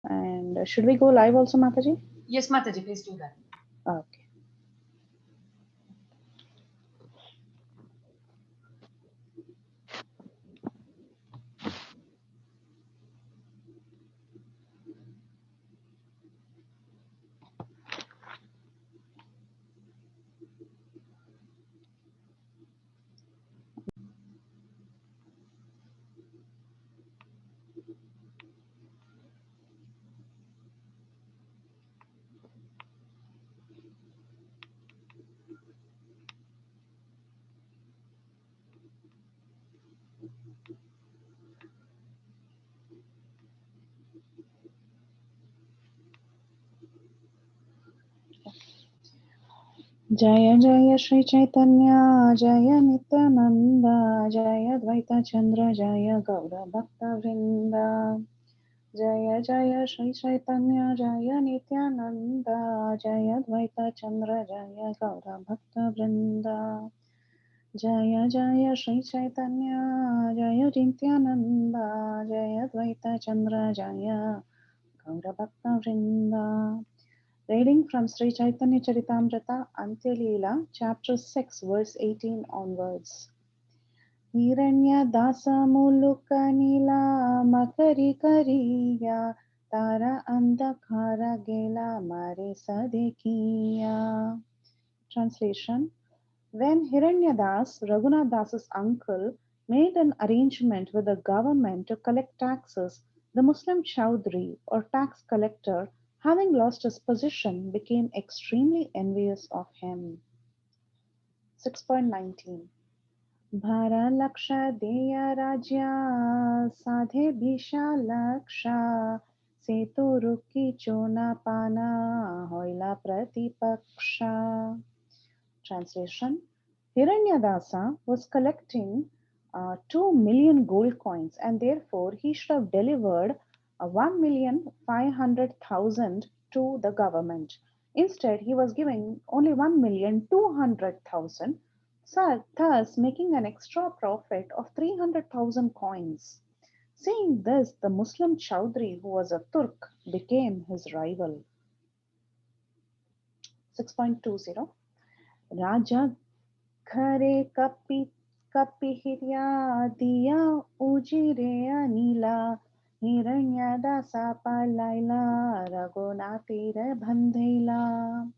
And should we go live also, Mataji? Yes, Mataji, please do that. Okay. जय जय श्री चैतन्य जय नित्यानंद जय द्वैत चंद्र जय गौर भक्त वृंद जय जय श्री चैतन्य जय नित्यानंद जय द्वैत चंद्र जय गौर भक्त वृंद जय जय श्री चैतन्य जय नित्यानंद जय द्वैत चंद्र जय गौर भक्त वृंद. Reading from Sri Chaitanya Charitamrita, Antya Leela, chapter 6, verse 18 onwards. Hiranya dasa muluka nila makari kariya tara andhakara gela mare sadekiya. Translation. When Hiranyadas, Raghunath Das's uncle, made an arrangement with the government to collect taxes, the Muslim Chaudhry or tax collector, having lost his position, became extremely envious of him. 6.19 Bhara Laksha Deya Rajya Sadhe Bhisha Laksha Setu Ruki Chona Pana Hoila Pratipaksha. Translation. Hiranyadasa was collecting 2 million gold coins and therefore he should have delivered 1,500,000 to the government. Instead, he was giving only 1,200,000, thus making an extra profit of 300,000 coins. Seeing this, the Muslim Chaudhry, who was a Turk, became his rival. 6.20 Raja Khare Kapihirya Diya Ujire Anila Hiranya Dasa Palaila Raghunatire Bandhaila.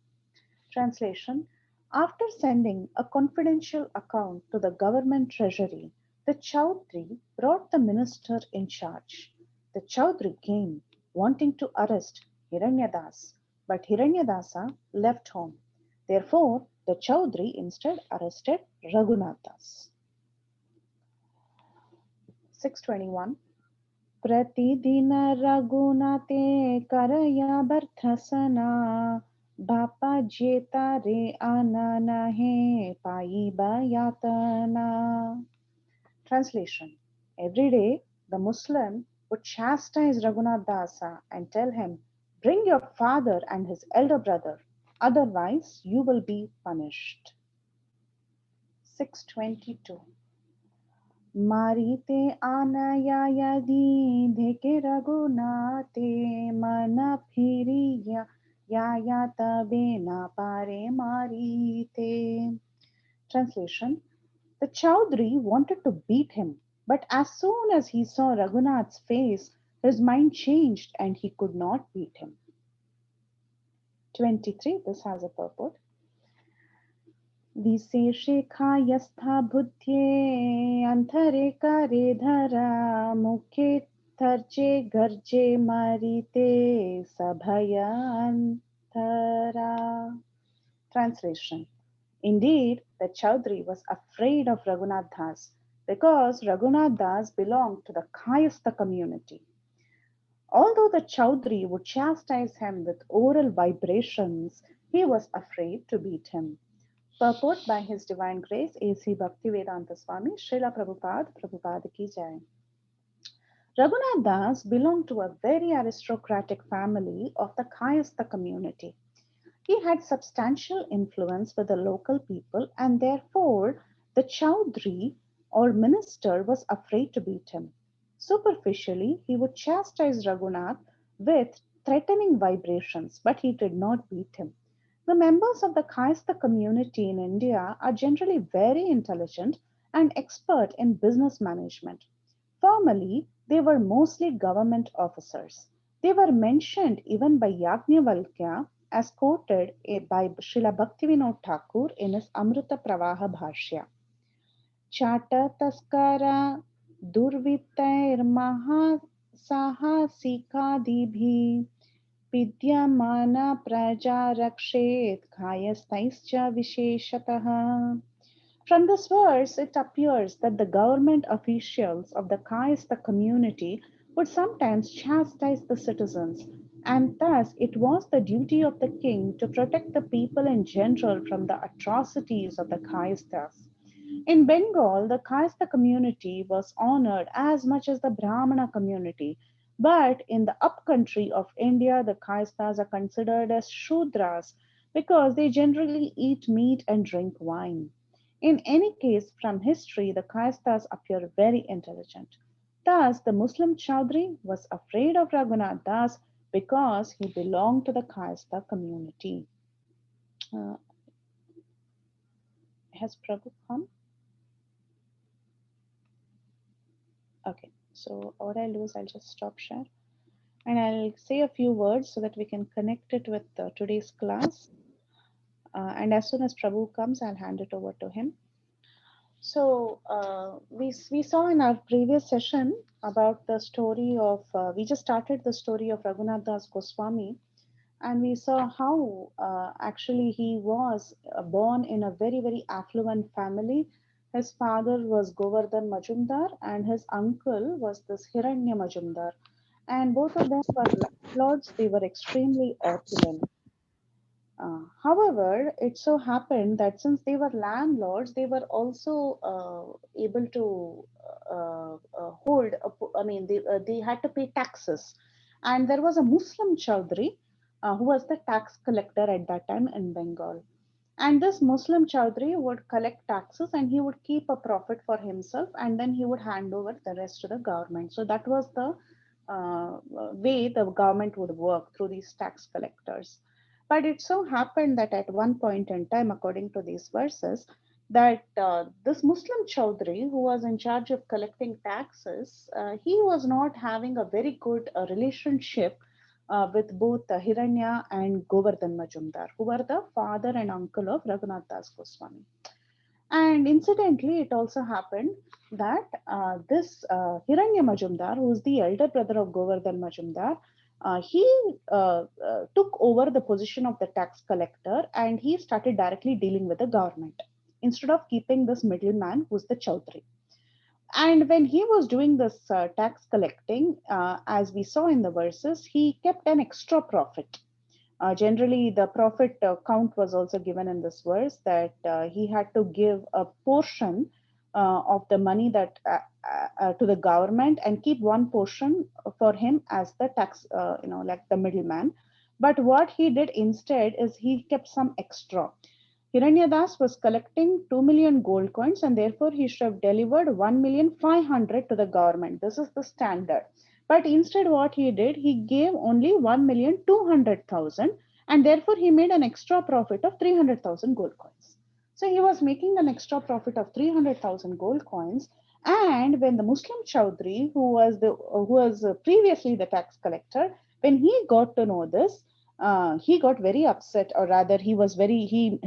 Translation. After sending a confidential account to the government treasury, the Chaudhry brought the minister in charge. The Chaudhry came, wanting to arrest Hiranyadas, but Hiranyadasa left home. Therefore, the Chaudhry instead arrested Raghunathas. 621 प्रतिदिन रघुनाथे करया बर्थसना बापा जेता रे आना नहे पाई बयातना. Translation. Every day the Muslim would chastise Raghunath Dasa and tell him, bring your father and his elder brother, otherwise you will be punished. 622 मारिते आनया यदि ढेके रघुनाथे मन फिरिया या तबे न पारे मारीते. Translation. The Chaudhry wanted to beat him, but as soon as he saw Raghunath's face, his mind changed and he could not beat him. 23. This has a purport. विशेषे कायस्था बुद्धे अंतरे करे धरा मुखे थर्चे गर्जे मारिते सभय अंतरा. Translation. Indeed, the Chaudhry was afraid of Raghunath Das because Raghunath Das belonged to the Kayastha community. Although the Chaudhry would chastise him with oral vibrations, he was afraid to beat him. Purport by His Divine Grace A.C. Bhaktivedanta Swami Srila Prabhupada Prabhupada Ki Jai. Raghunath Das belonged to a very aristocratic family of the Kayastha community. He had substantial influence with the local people and therefore the Chaudhry or minister was afraid to beat him. Superficially, he would chastise Raghunath with threatening vibrations, but he did not beat him. The members of the Kayastha community in India are generally very intelligent and expert in business management. Formerly, they were mostly government officers. They were mentioned even by Yajnavalkya as quoted by Srila Bhaktivinoda Thakur in his Amrita Pravaha Bhashya. चाटतस्करा दुर्वृत्तैर्महासाहसिकादिभिः विद्यमाना प्रजा रक्षेत् कायस्थैश्च विशेषतः. From this verse, it appears that the government officials of the Kayastha community would sometimes chastise the citizens, and thus it was the duty of the king to protect the people in general from the atrocities of the Kayasthas. In Bengal, the Kayastha community was honored as much as the Brahmana community, but in the upcountry of India, the Kayasthas are considered as Shudras because they generally eat meat and drink wine. In any case, from history, the Kayasthas appear very intelligent. Thus, the Muslim Chaudhry was afraid of Raghunath Das because he belonged to the Kayastha community. Uh, has Prabhu come? Okay, so what I'll do is I'll just stop share and I'll say a few words so that we can connect it with today's class. And as soon as Prabhu comes, I'll hand it over to him. So we saw in our previous session about the story of we just started the story of Raghunath Das Goswami, and we saw how actually he was born in a very affluent family. His father was Govardhan Majumdar, and his uncle was this Hiranya Majumdar, and both of them were landlords. They were extremely opulent. However, it so happened that since they were landlords, they were also able to hold. I mean, they had to pay taxes, and there was a Muslim Chaudhry who was the tax collector at that time in Bengal. And this Muslim Chaudhry would collect taxes and he would keep a profit for himself, and then he would hand over the rest to the government. So that was the way the government would work through these tax collectors. But it so happened that at one point in time, according to these verses, that this Muslim Chaudhry, who was in charge of collecting taxes, he was not having a very good relationship with both Hiranya and Govardhan Majumdar, who were the father and uncle of Raghunath Das Goswami. And incidentally, it also happened that this Hiranya Majumdar, who is the elder brother of Govardhan Majumdar, he took over the position of the tax collector and he started directly dealing with the government instead of keeping this middleman who's the Chaudhry. And when he was doing this tax collecting, as we saw in the verses, he kept an extra profit. Generally, the profit count was also given in this verse that he had to give a portion of the money that to the government and keep one portion for him as the tax, like the middleman. But what he did instead is he kept some extra. Hiranyadas was collecting 2 million gold coins and therefore he should have delivered 1,500,000 to the government. This is the standard. But instead, what he did, he gave only 1,200,000 and therefore he made an extra profit of 300,000 gold coins. So he was making an extra profit of 300,000 gold coins. And when the Muslim Chaudhry, who was previously the tax collector, when he got to know this, he got very upset, or rather, his rivalry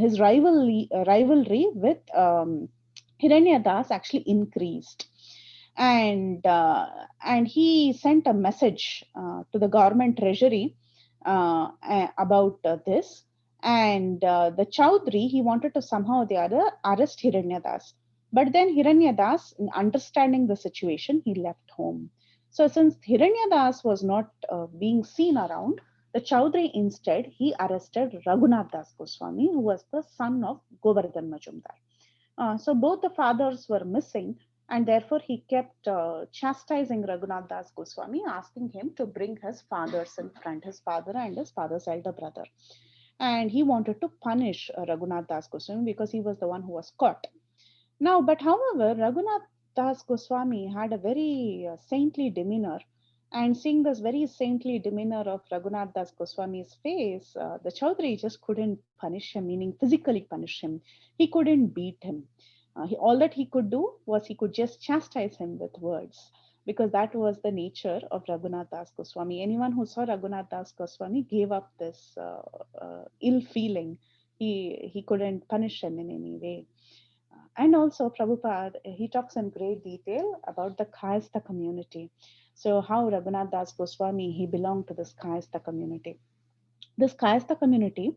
with Hiranya Das actually increased, and he sent a message to the government treasury about this. And the Chaudhry, he wanted to somehow or the other arrest Hiranyadas. But then Hiranyadas, in understanding the situation, he left home. So since Hiranyadas was not being seen around, the Chaudhry instead, he arrested Raghunath Das Goswami, who was the son of Govardhan Majumdar. So both the fathers were missing, and therefore he kept chastising Raghunath Das Goswami, asking him to bring his fathers in front, his father and his father's elder brother. And he wanted to punish Raghunath Das Goswami because he was the one who was caught. Now, but however, Raghunath Das Goswami had a very saintly demeanor, And seeing this very saintly demeanor of Raghunath Das Goswami's face, the Chaudhary just couldn't punish him, meaning physically punish him. He couldn't beat him. All that he could do was he could just chastise him with words, because that was the nature of Raghunath Das Goswami. Anyone who saw Raghunath Das Goswami gave up this ill feeling. He couldn't punish him in any way. And also, Prabhupada, he talks in great detail about the Kayastha community. So, how Raghunath Das Goswami, he belonged to this Kayastha community. This Kayastha community,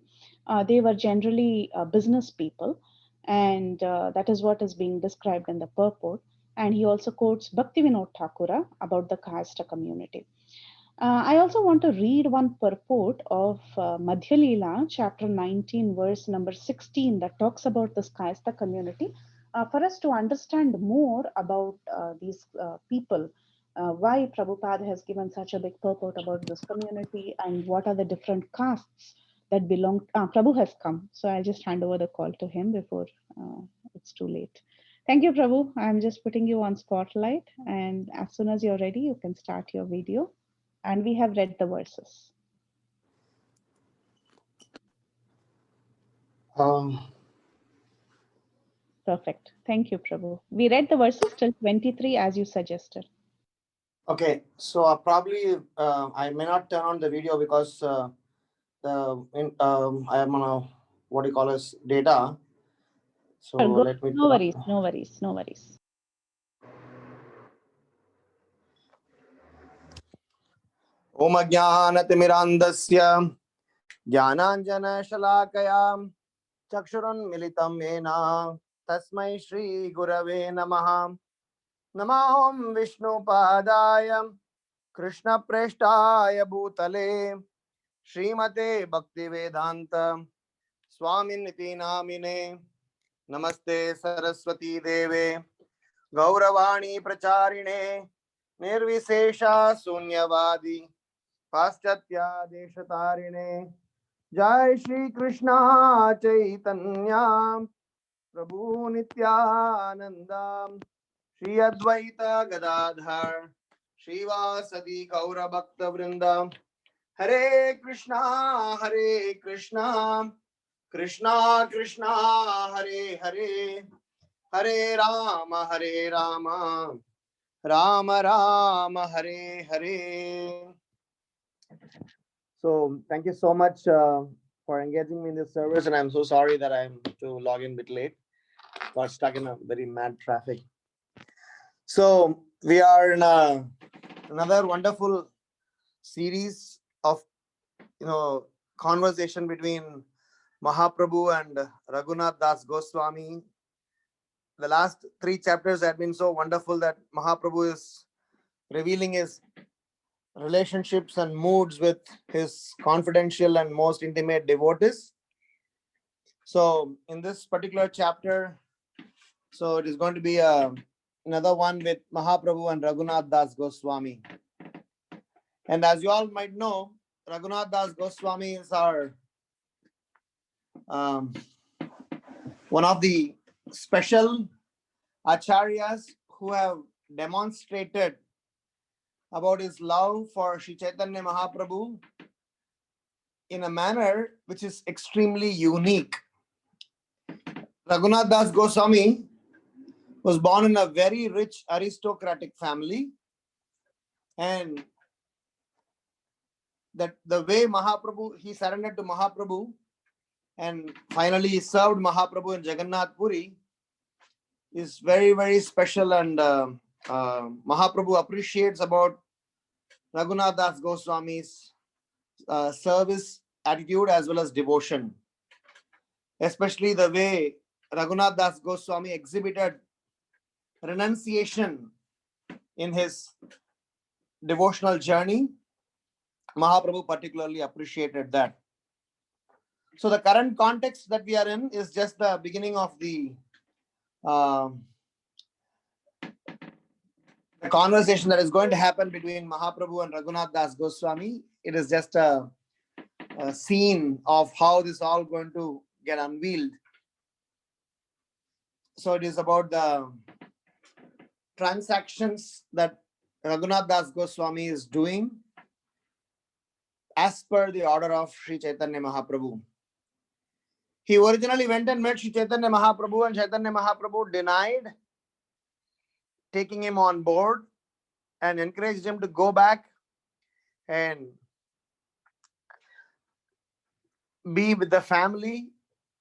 they were generally business people, and that is what is being described in the purport. And he also quotes Bhaktivinoda Thakura about the Kayastha community. I also want to read one purport of Madhya Leela, chapter 19, verse number 16, that talks about this Kayastha community, for us to understand more about these people, why Prabhupada has given such a big purport about this community, and what are the different castes that belong. Prabhu has come, so I'll just hand over the call to him before it's too late. Thank you, Prabhu. I'm just putting you on spotlight, and as soon as you're ready, you can start your video. And we have read the verses. Perfect. Thank you, Prabhu. We read the verses till 23 as you suggested. Okay, so probably I may not turn on the video because I am on a, what do you call as, data. So Sure, let me. no worries, no worries, no worries. Om Ajnanatimirandasya Jnananjanashalaakaya Chakshurunmilitam Yena Tasmai Shri Gurave Namaha. Namaham Vishnu Padaya Krishna Preshtaya Bhutale Srimate Bhaktivedanta Swaminiti Namine. Namaste Saraswati Deve Gauravani Pracharine Nirvisesha Sunyavadi Paschatya Deshatarine. Jai Shri Krishna Chaitanya Prabhu Nityananda Shri Advaita Gadadhar Srivasadi Gaura Bhakta Vrinda. Hare Krishna Krishna Krishna Hare Hare Hare Rama Rama Rama Hare Hare. So thank you so much for engaging me in this service, and I'm so sorry that I'm to log in a bit late. Got stuck in a very mad traffic. So we are in another wonderful series of conversation between Mahaprabhu and Raghunath Das Goswami. The last 3 chapters have been so wonderful that Mahaprabhu is revealing his relationships and moods with his confidential and most intimate devotees. So in this particular chapter, so it is going to be another one with Mahaprabhu and Raghunath Das Goswami. And as you all might know, Raghunath Das Goswami is our one of the special acharyas who have demonstrated about his love for Sri Chaitanya Mahaprabhu in a manner which is extremely unique. Raghunath Das Goswami was born in a very rich aristocratic family, and that the way Mahaprabhu, he surrendered to Mahaprabhu and finally served Mahaprabhu in Jagannath Puri is very, very special, and Mahaprabhu appreciates about Raghunath Das Goswami's service attitude as well as devotion, especially the way Raghunath Das Goswami exhibited renunciation in his devotional journey. Mahaprabhu particularly appreciated that. So the current context that we are in is just the beginning of the conversation that is going to happen between Mahaprabhu and Raghunath Das Goswami. It is just a scene of how this is all going to get unveiled. So it is about the transactions that Raghunath Das Goswami is doing as per the order of Sri Chaitanya Mahaprabhu. He originally went and met Sri Chaitanya Mahaprabhu, and Chaitanya Mahaprabhu denied taking him on board and encouraged him to go back and be with the family,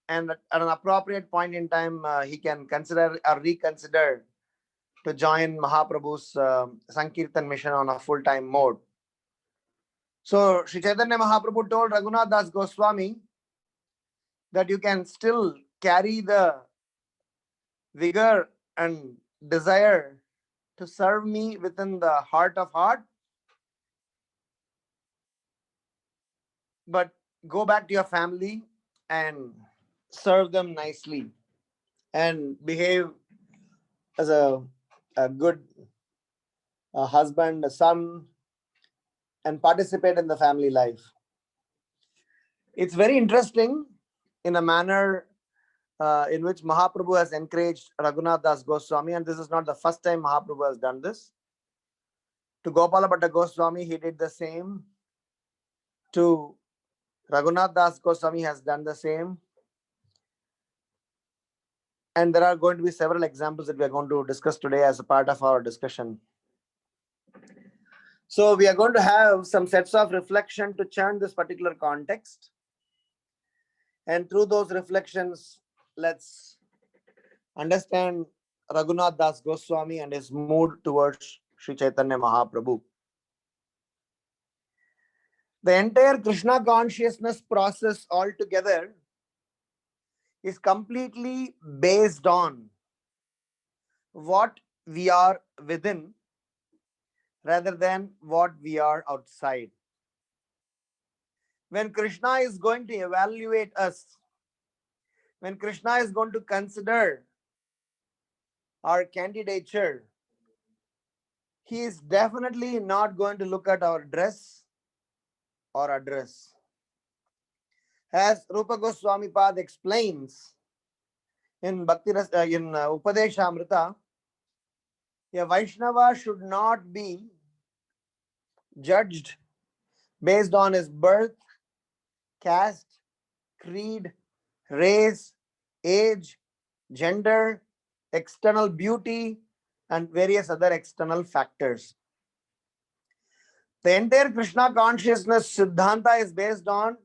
and at an appropriate point in time he can consider or reconsider to join Mahaprabhu's Sankirtan mission on a full-time mode. So Sri Chaitanya Mahaprabhu told Raghunath Das Goswami that you can still carry the vigor and desire to serve me within the heart of heart, but go back to your family and serve them nicely and behave as a good husband, a son, and participate in the family life. It's very interesting in a manner in which Mahaprabhu has encouraged Raghunath Das Goswami, and this is not the first time Mahaprabhu has done this. To Gopala Bhatta Goswami, he did the same. To Raghunath Das Goswami has done the same. And there are going to be several examples that we are going to discuss today as a part of our discussion. So we are going to have some sets of reflection to churn this particular context. And through those reflections, let's understand Raghunath Das Goswami and his mood towards Sri Chaitanya Mahaprabhu. The entire Krishna consciousness process altogether is completely based on what we are within rather than what we are outside. When Krishna is going to evaluate us, when Krishna is going to consider our candidature, he is definitely not going to look at our dress or address. As Rupa Goswami Pad explains in Upadeshamrita, a Vaishnava should not be judged based on his birth, caste, creed, race, age, gender, external beauty, and various other external factors. The entire Krishna consciousness Siddhanta is based on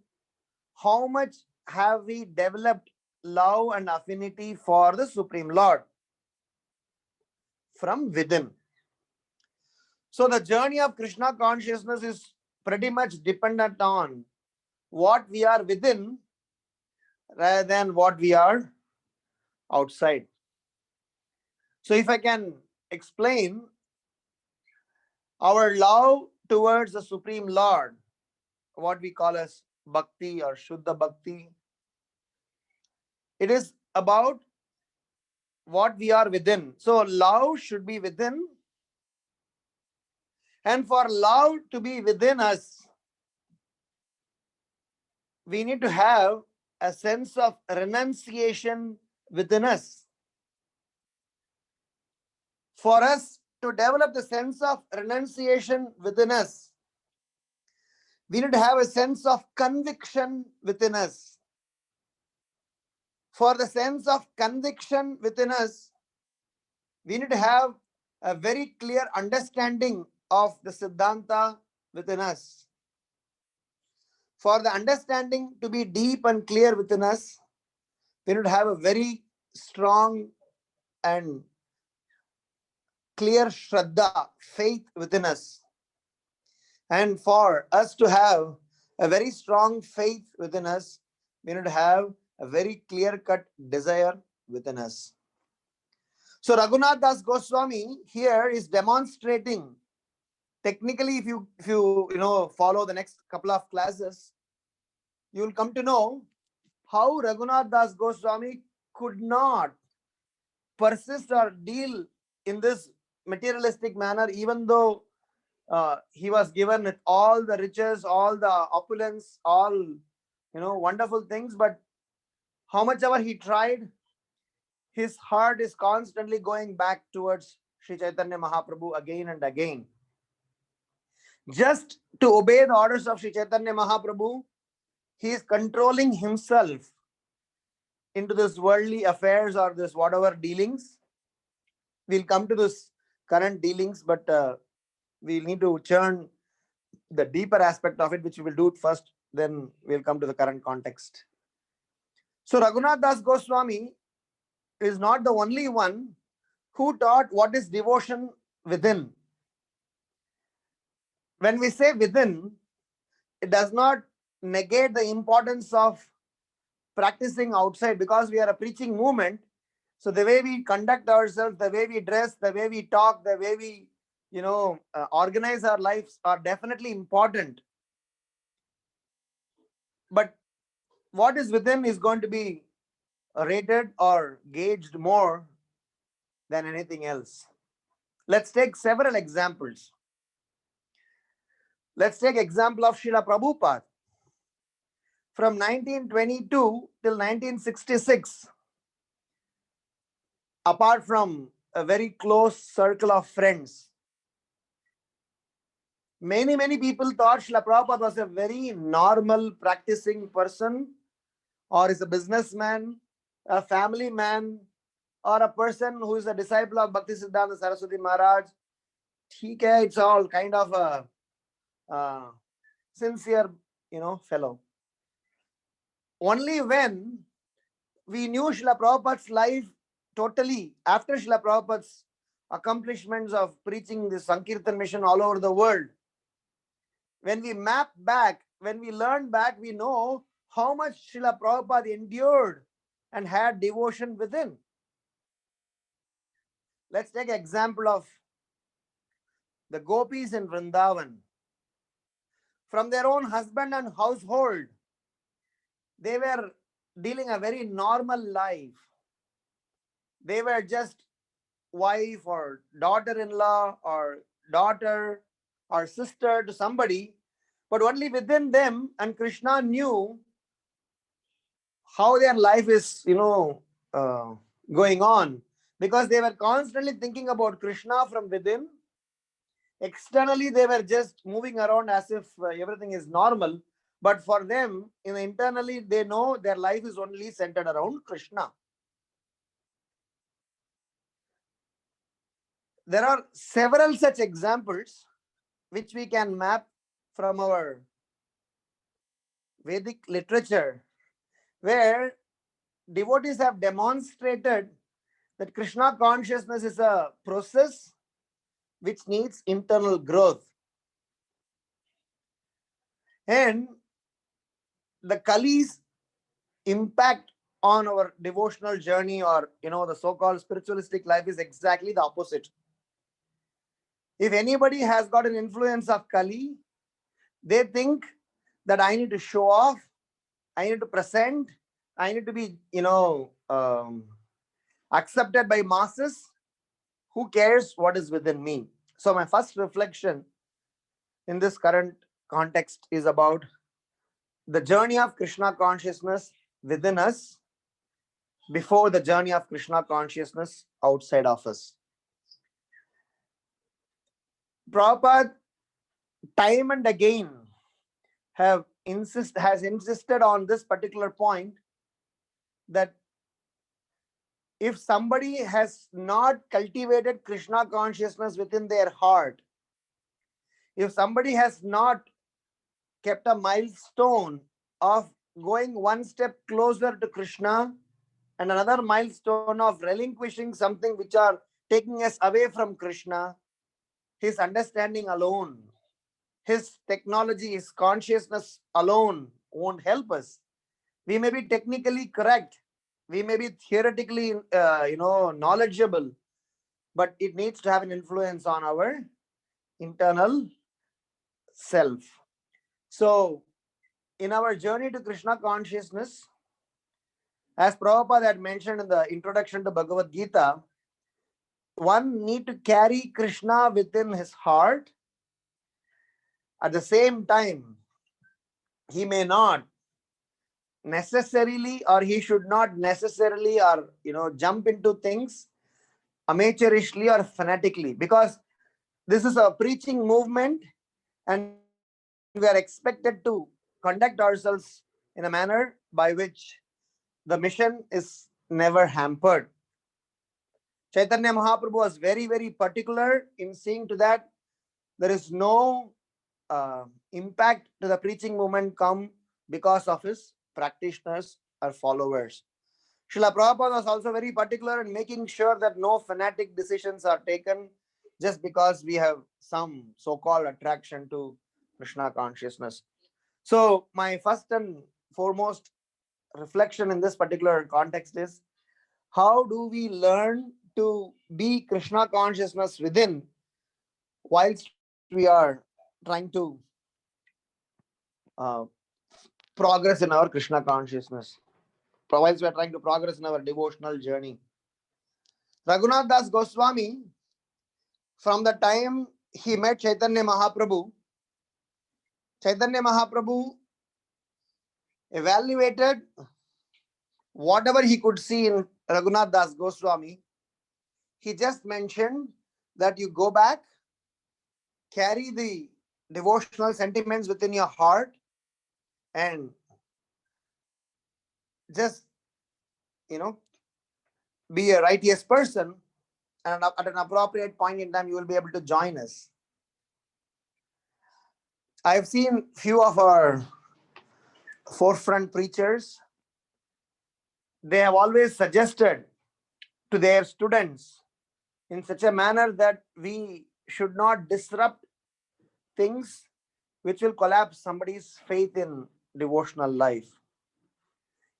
how much have we developed love and affinity for the Supreme Lord from within. So the journey of Krishna consciousness is pretty much dependent on what we are within rather than what we are outside. So if I can explain, our love towards the Supreme Lord, what we call as bhakti or Shuddha Bhakti, it is about what we are within. So love should be within, and for love to be within us, we need to have a sense of renunciation within us. For us to develop the sense of renunciation within us, we need to have a sense of conviction within us. For the sense of conviction within us, we need to have a very clear understanding of the Siddhanta within us. For the understanding to be deep and clear within us, we need to have a very strong and clear Shraddha, faith within us. And for us to have a very strong faith within us, we need to have a very clear-cut desire within us. So Raghunath Das Goswami here is demonstrating, technically, if you follow the next couple of classes, you will come to know how Raghunath Das Goswami could not persist or deal in this materialistic manner, even though he was given with all the riches, all the opulence, all wonderful things, but how much ever he tried, his heart is constantly going back towards Sri Chaitanya Mahaprabhu again and again. just to obey the orders of Sri Chaitanya Mahaprabhu, he is controlling himself into this worldly affairs or this whatever dealings. We'll come to this current dealings, but we'll need to churn the deeper aspect of it, which we will do it first, then we'll come to the current context. So Raghunath Das Goswami is not the only one who taught what is devotion within. When we say within, it does not negate the importance of practicing outside, because we are a preaching movement. So the way we conduct ourselves, the way we dress, the way we talk, the way we organize our lives are definitely important. But what is within is going to be rated or gauged more than anything else. Let's take several examples. Let's take example of Srila Prabhupada. From 1922 till 1966, apart from a very close circle of friends, many people thought Srila Prabhupada was a very normal practicing person, or is a businessman, a family man, or a person who is a disciple of Bhakti Siddhanta Saraswati Maharaj. It's all kind of a sincere, fellow. Only when we knew Srila Prabhupada's life totally, after Srila Prabhupada's accomplishments of preaching the Sankirtan mission all over the world, when we map back, when we learn back, we know how much Srila Prabhupada endured and had devotion within. Let's take an example of the gopis in Vrindavan. From their own husband and household, they were dealing a very normal life. They were just wife or daughter-in-law or daughter or sister to somebody, but only within them, and Krishna knew how their life is, going on, because they were constantly thinking about Krishna from within. Externally, they were just moving around as if everything is normal, but for them, internally, they know their life is only centered around Krishna. There are several such examples which we can map from our Vedic literature, where devotees have demonstrated that Krishna consciousness is a process which needs internal growth. And the Kali's impact on our devotional journey, or the so-called spiritualistic life, is exactly the opposite. If anybody has got an influence of Kali, they think that I need to show off, I need to present, I need to be, accepted by masses. Who cares what is within me? So my first reflection in this current context is about the journey of Krishna consciousness within us before the journey of Krishna consciousness outside of us. Prabhupada time and again has insisted on this particular point, that if somebody has not cultivated Krishna consciousness within their heart, if somebody has not kept a milestone of going one step closer to Krishna and another milestone of relinquishing something which are taking us away from Krishna, his understanding alone, his technology, his consciousness alone won't help us. We may be technically correct, we may be theoretically knowledgeable, but it needs to have an influence on our internal self. So in our journey to Krishna consciousness, as Prabhupada had mentioned in the introduction to Bhagavad Gita, one need to carry Krishna within his heart. At the same time, he may not necessarily, or he should not necessarily, or jump into things amateurishly or fanatically, because this is a preaching movement and we are expected to conduct ourselves in a manner by which the mission is never hampered. Chaitanya Mahaprabhu was very, very particular in seeing to that there is no impact to the preaching movement come because of his practitioners or followers. Srila Prabhupada was also very particular in making sure that no fanatic decisions are taken just because we have some so-called attraction to Krishna consciousness. So my first and foremost reflection in this particular context is, how do we learn to be Krishna consciousness within whilst we are trying to uh, progress in our Krishna consciousness, whilst we are trying to progress in our devotional journey. Raghunath Das Goswami, from the time he met Chaitanya Mahaprabhu evaluated whatever he could see in Raghunath Das Goswami. He just mentioned that you go back, carry the devotional sentiments within your heart, and just, be a righteous person, and at an appropriate point in time, you will be able to join us. I've seen few of our forefront preachers. They have always suggested to their students in such a manner that we should not disrupt things which will collapse somebody's faith in devotional life.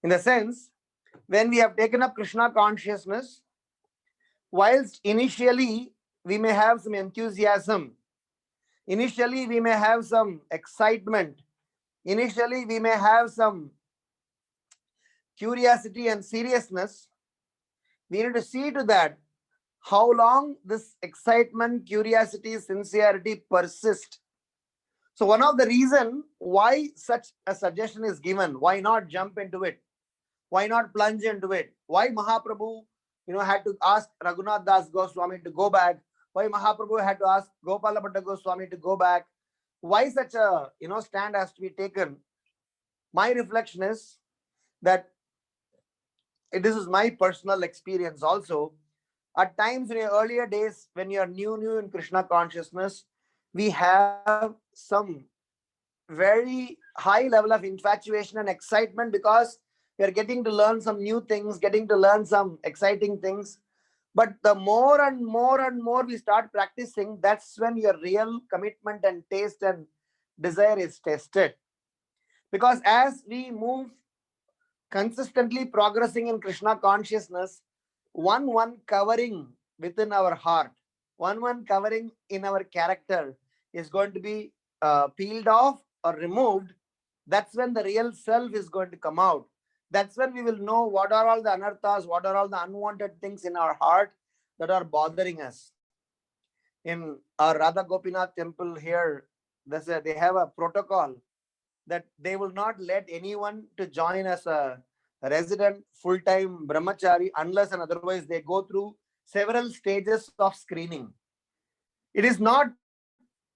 In the sense, when we have taken up Krishna consciousness, whilst initially we may have some enthusiasm, initially we may have some excitement, initially we may have some curiosity and seriousness, we need to see to that how long this excitement, curiosity, sincerity persist. So one of the reasons why such a suggestion is given, why not jump into it? Why not plunge into it? Why Mahaprabhu, had to ask Raghunath Das Goswami to go back? Why Mahaprabhu had to ask Gopala Bhatta Goswami to go back? Why such a stand has to be taken? My reflection is that this is my personal experience also. At times in your earlier days, when you are new in Krishna consciousness, we have some very high level of infatuation and excitement because we are getting to learn some new things, getting to learn some exciting things. But the more and more we start practicing, that's when your real commitment and taste and desire is tested. Because as we move consistently progressing in Krishna consciousness, one covering within our heart, one covering in our character is going to be peeled off or removed. That's when the real self is going to come out. That's when we will know what are all the anarthas, what are all the unwanted things in our heart that are bothering us. In our Radha Gopinath temple here, they have a protocol that they will not let anyone to join as a resident full-time brahmachari unless and otherwise they go through several stages of screening. It is not,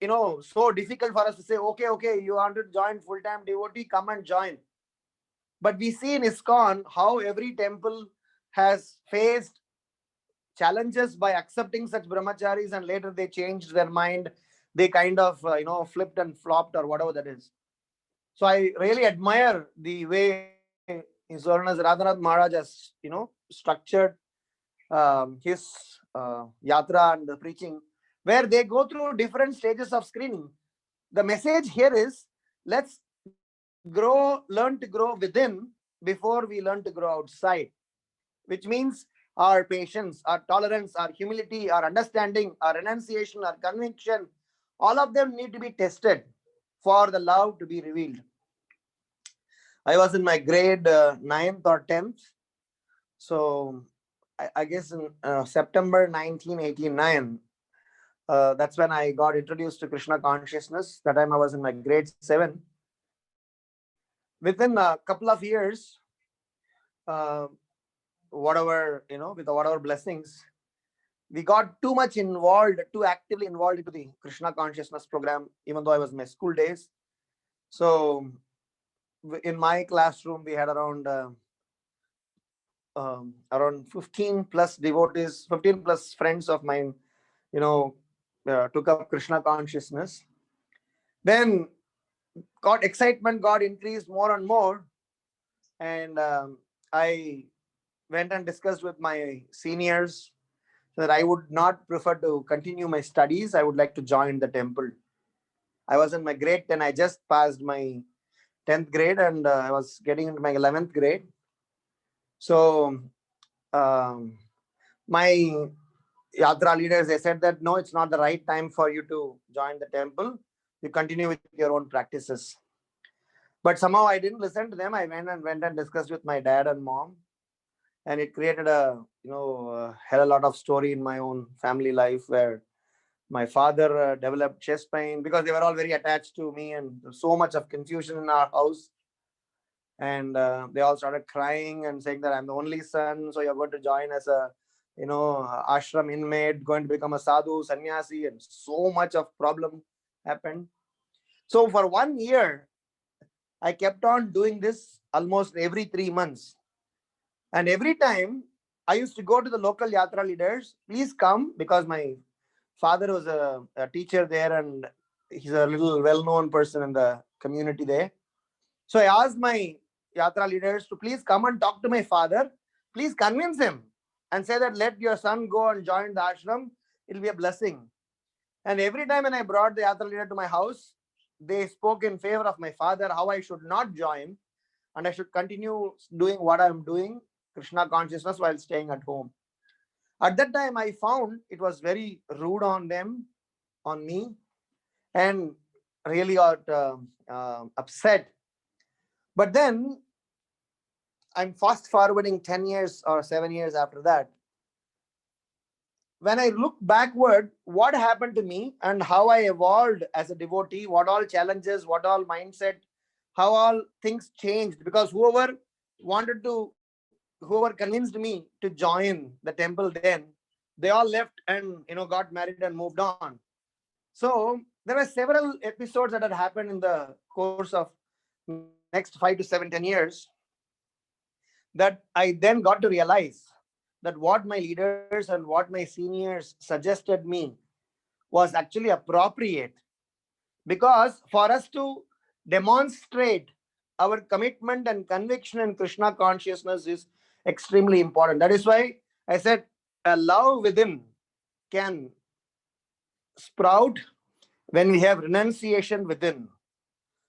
so difficult for us to say, okay, you want to join full-time devotee, come and join. But we see in ISKCON how every temple has faced challenges by accepting such brahmacharis, and later they changed their mind. They kind of, flipped and flopped or whatever that is. So I really admire the way His Holiness Radhanath Maharaj has, structured his yatra and the preaching, where they go through different stages of screening. The message here is, let's learn to grow within before we learn to grow outside, which means our patience, our tolerance, our humility, our understanding, our renunciation, our conviction, all of them need to be tested for the love to be revealed. I was in my grade 9th or 10th. So I guess in September 1989, that's when I got introduced to Krishna consciousness. That time I was in my grade 7. Within a couple of years, with whatever blessings, we got too much involved, too actively involved into the Krishna consciousness program, even though I was in my school days. So in my classroom, we had around 15 plus devotees, 15 plus friends of mine, took up Krishna consciousness. Then excitement got increased more and more. And I went and discussed with my seniors that I would not prefer to continue my studies. I would like to join the temple. I was in my grade 10. I just passed my 10th grade and I was getting into my 11th grade. So my Yatra leaders, they said that, no, it's not the right time for you to join the temple. You continue with your own practices. But somehow I didn't listen to them. I went and discussed with my dad and mom. And it created a hell a lot of story in my own family life, where my father developed chest pain because they were all very attached to me, and so much of confusion in our house. And they all started crying and saying that I'm the only son, so you're going to join as a ashram inmate, going to become a sadhu, sannyasi, and so much of problem happened. So for 1 year, I kept on doing this almost every 3 months. And every time I used to go to the local Yatra leaders, please come, because my father was a teacher there and he's a little well-known person in the community there. So I asked my Yatra leaders to please come and talk to my father. Please convince him and say that let your son go and join the ashram. It'll be a blessing. And every time when I brought the Yatra leader to my house, they spoke in favor of my father, how I should not join and I should continue doing what I'm doing, Krishna consciousness, while staying at home. At that time, I found it was very rude on them, on me, and really got upset. But then I'm fast forwarding 10 years or 7 years after that. When I look backward, what happened to me and how I evolved as a devotee, what all challenges, what all mindset, how all things changed, because whoever convinced me to join the temple then, they all left and got married and moved on. So there were several episodes that had happened in the course of next 5 to 7, 10 years, that I then got to realize that what my leaders and what my seniors suggested me was actually appropriate. Because for us to demonstrate our commitment and conviction in Krishna consciousness is extremely important. That is why I said a love within can sprout when we have renunciation within.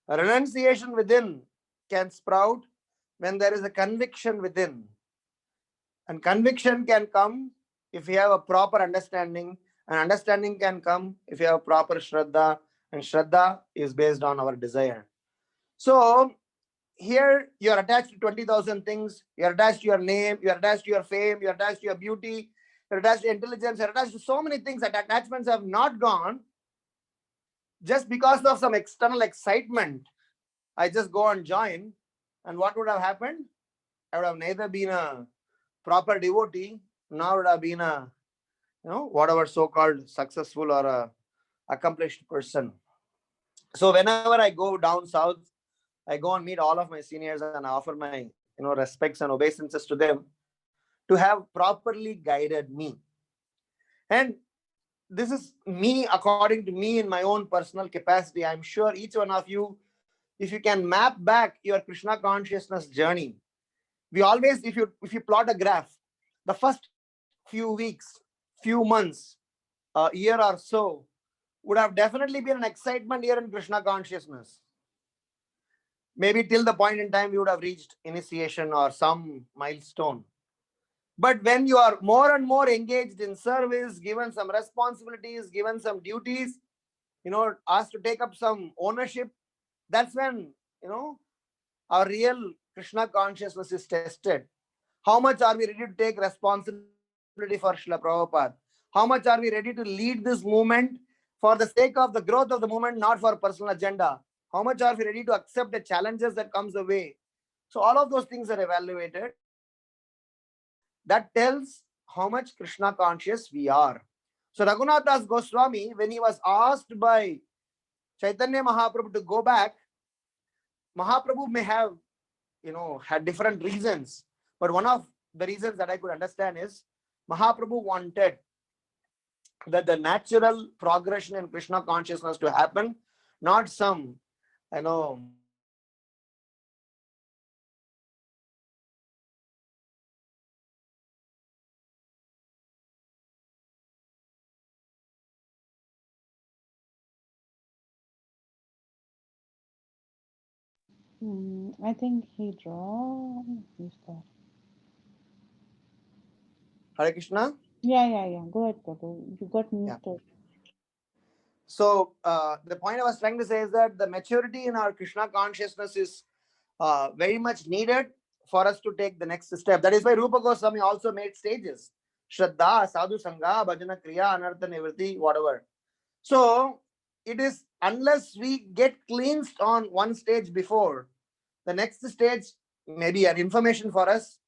A renunciation within can sprout when there is a conviction within. And conviction can come if we have a proper understanding, and understanding can come if you have proper Shraddha, and Shraddha is based on our desire. So here you're attached to 20,000 things. You're attached to your name, you're attached to your fame, you're attached to your beauty, you're attached to intelligence, you're attached to so many things that attachments have not gone. Just because of some external excitement, I just go and join. And what would have happened? I would have neither been a proper devotee, nor would have been a, whatever so-called successful or a accomplished person. So whenever I go down south, I go and meet all of my seniors and I offer my, respects and obeisances to them to have properly guided me. And this is me, according to me, in my own personal capacity. I'm sure each one of you, if you can map back your Krishna consciousness journey, we always, if you plot a graph, the first few weeks, few months, a year or so would have definitely been an excitement year in Krishna consciousness. Maybe till the point in time we would have reached initiation or some milestone. But when you are more and more engaged in service, given some responsibilities, given some duties, asked to take up some ownership, that's when, our real Krishna consciousness is tested. How much are we ready to take responsibility for Srila Prabhupada? How much are we ready to lead this movement for the sake of the growth of the movement, not for personal agenda? How much are we ready to accept the challenges that comes away? So all of those things are evaluated. That tells how much Krishna conscious we are. So Raghunath Das Goswami, when he was asked by Chaitanya Mahaprabhu to go back, Mahaprabhu may have, had different reasons. But one of the reasons that I could understand is Mahaprabhu wanted that the natural progression in Krishna consciousness to happen, not some, I think he draw. Who's that? Hare Krishna. Yeah. Go ahead, Prabhu. You got muted. So the point I was trying to say is that the maturity in our Krishna consciousness is very much needed for us to take the next step. That is why Rupa Goswami also made stages: Shraddha, Sadhu Sangha, Bhajana Kriya, Anartha Nivritti, whatever. So it is, unless we get cleansed on one stage before, the next stage may be an information for us.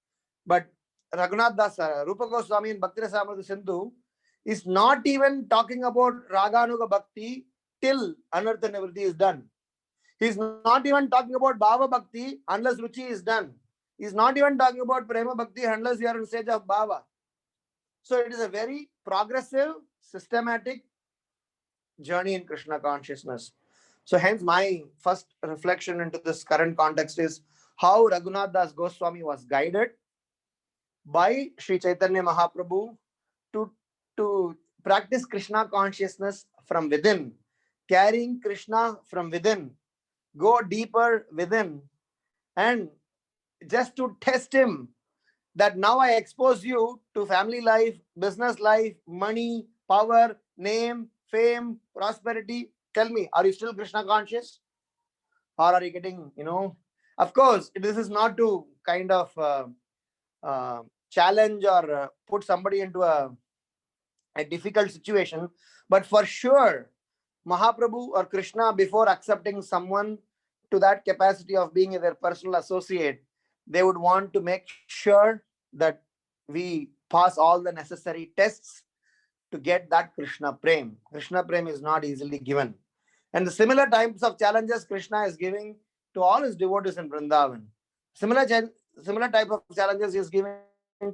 But Raghunath Das, Rupa Goswami in Bhakti Rasamrita Sindhu is not even talking about Raganuga Bhakti till Anartha Nivritti is done. He's not even talking about Bhava Bhakti unless Ruchi is done. He's not even talking about Prema Bhakti unless we are in stage of Bhava. So it is a very progressive, systematic journey in Krishna consciousness. So hence my first reflection into this current context is how Raghunath Das Goswami was guided by Sri Chaitanya Mahaprabhu to practice Krishna consciousness from within, carrying Krishna from within, go deeper within, and just to test him that now I expose you to family life, business life, money, power, name, fame, prosperity. Tell me, are you still Krishna conscious? Or are you getting, of course, this is not to kind of challenge or put somebody into a difficult situation, but for sure, Mahaprabhu or Krishna, before accepting someone to that capacity of being their personal associate, they would want to make sure that we pass all the necessary tests to get that Krishna Prem. Krishna Prem is not easily given. And the similar types of challenges Krishna is giving to all his devotees in Vrindavan. Similar type of challenges he is giving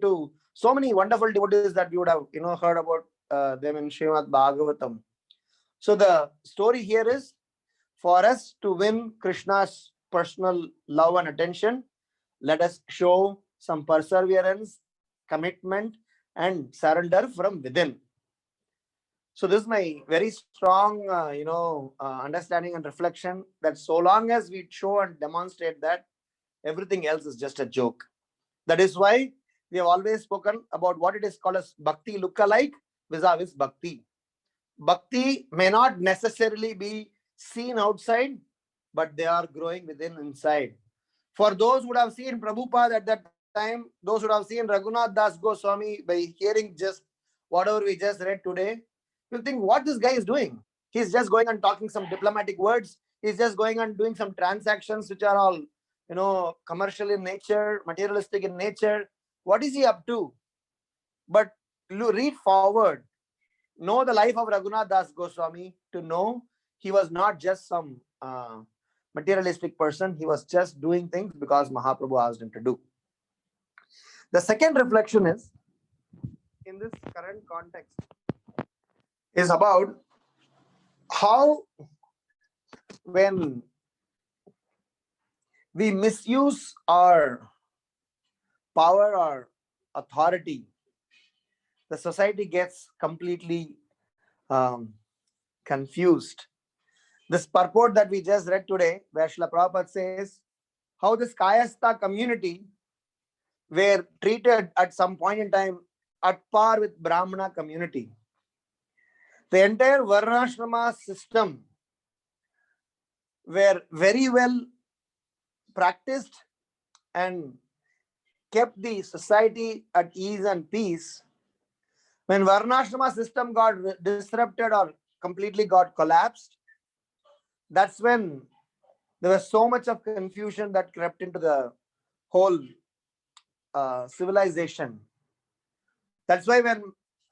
to so many wonderful devotees that you would have heard about them in Srimad Bhagavatam. So the story here is, for us to win Krishna's personal love and attention, let us show some perseverance, commitment, and surrender from within. So this is my very strong, understanding and reflection that so long as we show and demonstrate that, everything else is just a joke. That is why we have always spoken about what it is called as Bhakti lookalike vis-a-vis Bhakti. Bhakti may not necessarily be seen outside, but they are growing within inside. For those who would have seen Prabhupada at that time, those who would have seen Raghunath Das Goswami, by hearing just whatever we just read today, you'll think, what this guy is doing? He's just going and talking some diplomatic words. He's just going and doing some transactions which are all, commercial in nature, materialistic in nature. What is he up to? But read forward. Know the life of Raghunath Das Goswami to know he was not just some materialistic person. He was just doing things because Mahaprabhu asked him to do. The second reflection is, in this current context, is about how when we misuse our power or authority, the society gets completely confused. This purport that we just read today, where Srila Prabhupada says how this Kayastha community were treated at some point in time at par with Brahmana community. The entire Varnashrama system were very well practiced and kept the society at ease and peace. When Varnashrama system got disrupted or completely got collapsed, that's when there was so much of confusion that crept into the whole civilization. That's why when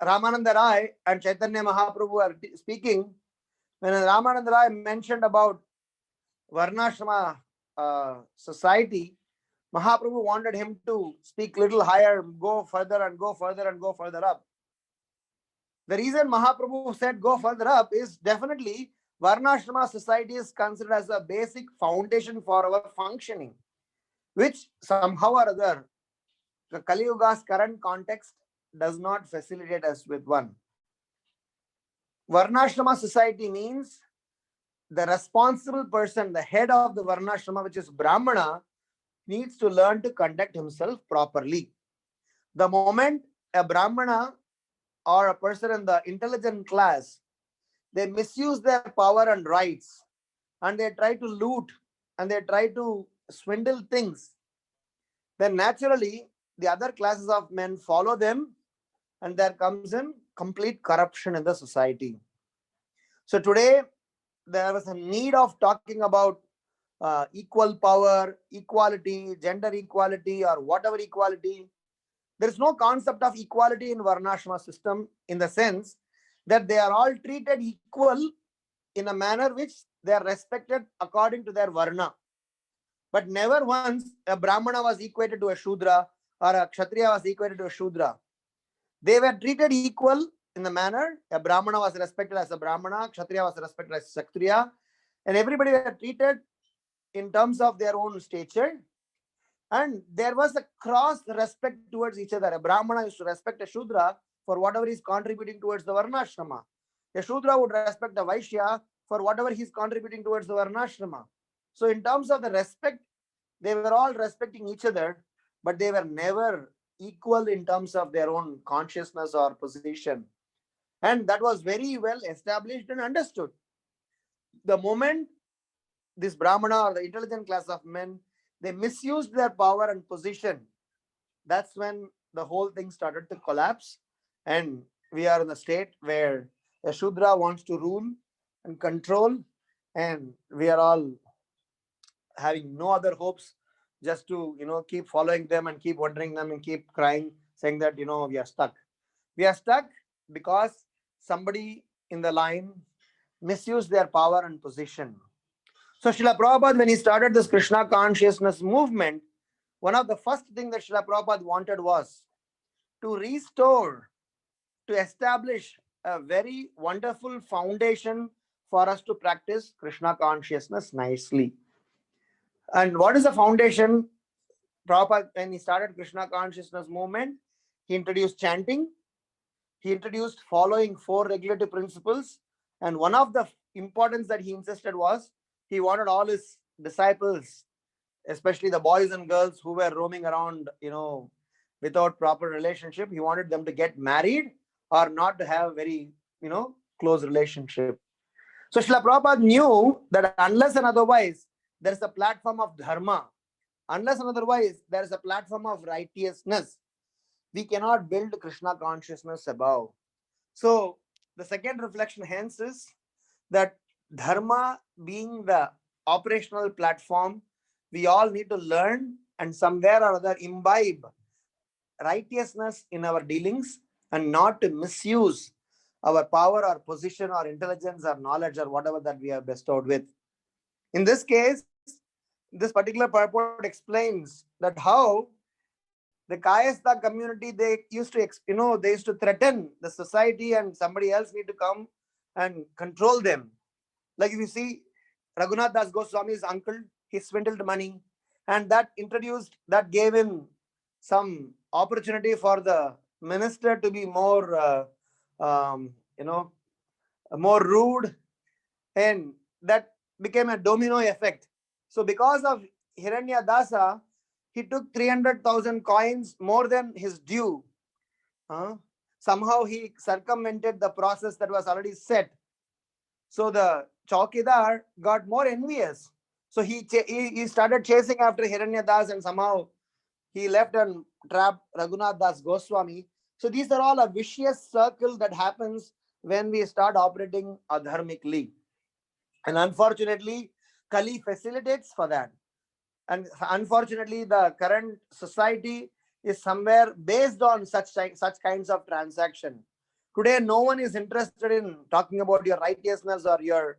Ramananda Rai and Chaitanya Mahaprabhu are speaking, when Ramananda Rai mentioned about Varnashrama society, Mahaprabhu wanted him to speak little higher, go further and go further and go further up. The reason Mahaprabhu said go further up is definitely Varnashrama society is considered as a basic foundation for our functioning, which somehow or other, the Kali Yuga's current context does not facilitate us with one. Varnashrama society means the responsible person, the head of the Varnashrama, which is Brahmana, needs to learn to conduct himself properly. The moment a Brahmana or a person in the intelligent class, they misuse their power and rights, and they try to loot and they try to swindle things, then naturally the other classes of men follow them, and there comes in complete corruption in the society. So today there was a need of talking about equal power, equality, gender equality, or whatever equality. There is no concept of equality in Varnashrama system, in the sense that they are all treated equal in a manner which they are respected according to their Varna. But never once a Brahmana was equated to a Shudra, or a Kshatriya was equated to a Shudra. They were treated equal in the manner a Brahmana was respected as a Brahmana, Kshatriya was respected as a Kshatriya, and everybody were treated in terms of their own stature. And there was a cross respect towards each other. A Brahmana used to respect a Shudra for whatever he's contributing towards the Varnashrama. A Shudra would respect a Vaishya for whatever he's contributing towards the Varnashrama. So in terms of the respect, they were all respecting each other, but they were never equal in terms of their own consciousness or position. And that was very well established and understood. The moment this Brahmana or the intelligent class of men, they misused their power and position, that's when the whole thing started to collapse. And we are in a state where a Shudra wants to rule and control, and we are all having no other hopes, just to keep following them and keep wondering them and keep crying, saying that we are stuck. We are stuck because somebody in the line misused their power and position. So Srila Prabhupada, when he started this Krishna consciousness movement, one of the first things that Srila Prabhupada wanted was to restore, to establish a very wonderful foundation for us to practice Krishna consciousness nicely. And what is the foundation? Prabhupada, when he started Krishna consciousness movement, he introduced chanting, he introduced following 4 regulative principles, and one of the importance that he insisted was he wanted all his disciples, especially the boys and girls who were roaming around, without proper relationship, he wanted them to get married or not to have very, close relationship. So Srila Prabhupada knew that unless and otherwise there is a platform of dharma, unless and otherwise there is a platform of righteousness, we cannot build Krishna consciousness above. So the second reflection hence is that dharma being the operational platform, we all need to learn and somewhere or other imbibe righteousness in our dealings, and not to misuse our power or position or intelligence or knowledge or whatever that we are bestowed with. In this case, this particular purport explains that how the Kayastha community, they used to threaten the society, and somebody else need to come and control them. Like if you see Raghunath Das Goswami's uncle, he swindled money, and that gave him some opportunity for the minister to be more, more rude, and that became a domino effect. So because of Hiranya Dasa, he took 300,000 coins more than his due. Somehow he circumvented the process that was already set. So the Chaukidar got more envious. So he started chasing after Hiranya Das, and somehow he left and trapped Raghunath Das Goswami. So these are all a vicious circle that happens when we start operating adharmically. And unfortunately, Kali facilitates for that. And unfortunately, the current society is somewhere based on such kinds of transaction. Today, no one is interested in talking about your righteousness or your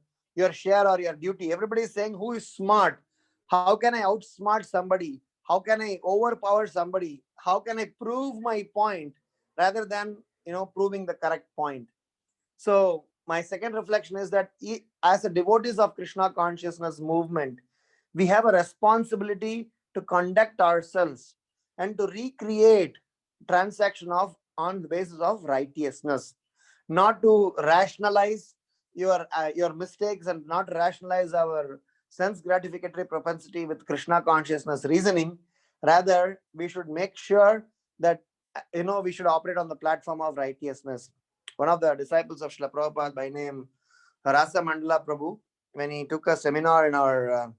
share or your duty. Everybody is saying who is smart. How can I outsmart somebody? How can I overpower somebody? How can I prove my point rather than proving the correct point? So my second reflection is that as a devotees of Krishna consciousness movement, we have a responsibility to conduct ourselves and to recreate transaction of on the basis of righteousness, not to rationalize your mistakes and not rationalize our sense gratificatory propensity with Krishna consciousness reasoning. Rather, we should make sure that we should operate on the platform of righteousness. One of the disciples of Srila Prabhupada by name Rasa Mandala Prabhu, when he took a seminar in our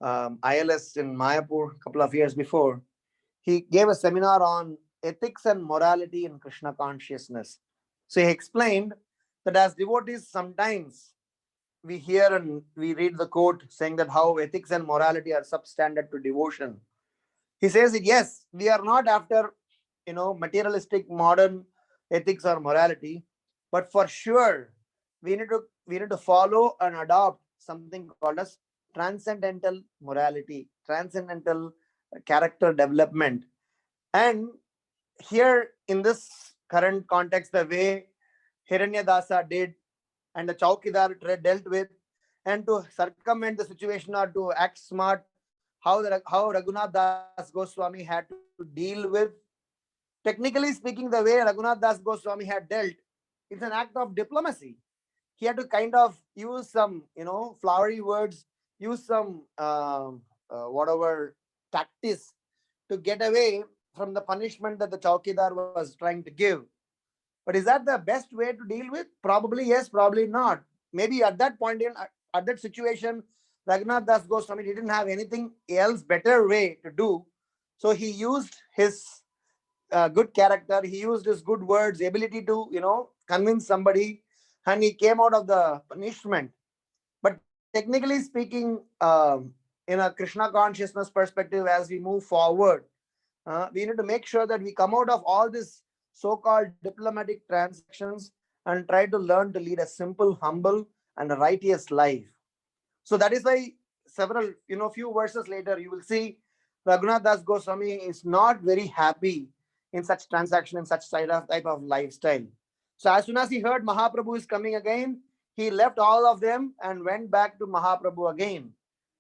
ILS in Mayapur a couple of years before, he gave a seminar on ethics and morality in Krishna consciousness. So he explained that as devotees, sometimes we hear and we read the quote saying that how ethics and morality are substandard to devotion. He says that yes, we are not after materialistic modern ethics or morality, but for sure we need to follow and adopt something called as transcendental morality, transcendental character development. And here in this current context, the way Hiranyadasa did and the Chaukidar dealt with, and to circumvent the situation or to act smart, how Raghunath Das Goswami had to deal with. Technically speaking, the way Raghunath Das Goswami had dealt, it's an act of diplomacy. He had to kind of use some, flowery words, use some whatever tactics to get away from the punishment that the Chaukidar was trying to give. But is that the best way to deal with? Probably yes, probably not. Maybe at that point at that situation, Raghunath Das Goswami didn't have anything else better way to do. So he used his good character, he used his good words, ability to, convince somebody, and he came out of the punishment. But technically speaking, in a Krishna consciousness perspective, as we move forward, we need to make sure that we come out of all this so-called diplomatic transactions and try to learn to lead a simple, humble, and a righteous life. So that is why several, few verses later, you will see Raghunath Das Goswami is not very happy in such transaction, in such type of lifestyle. So as soon as he heard Mahaprabhu is coming again, he left all of them and went back to Mahaprabhu again.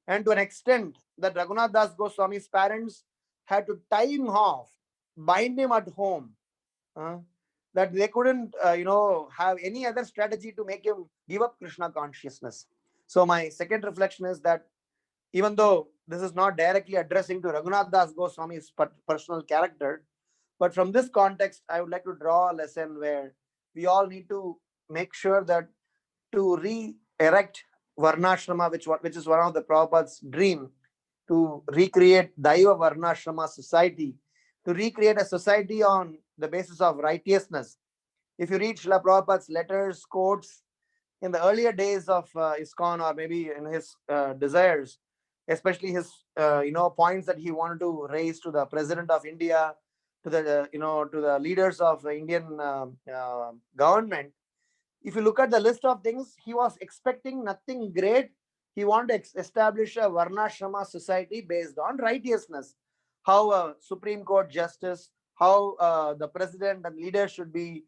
And to an extent that Raghunath Das Goswami's parents had to tie him off, bind him at home, that they couldn't, have any other strategy to make him give up Krishna consciousness. So my second reflection is that even though this is not directly addressing to Raghunath Das Goswami's personal character, but from this context, I would like to draw a lesson where we all need to make sure that to re-erect Varnashrama, which is one of the Prabhupada's dream, to recreate Daiva Varnashrama society, to recreate a society on the basis of righteousness. If you read Srila Prabhupada's letters, quotes, in the earlier days of ISKCON, or maybe in his desires, especially his points that he wanted to raise to the President of India, to the to the leaders of the Indian government. If you look at the list of things, he was expecting nothing great. He wanted to establish a Varnashrama society based on righteousness. How a Supreme Court justice, how the president and leaders should be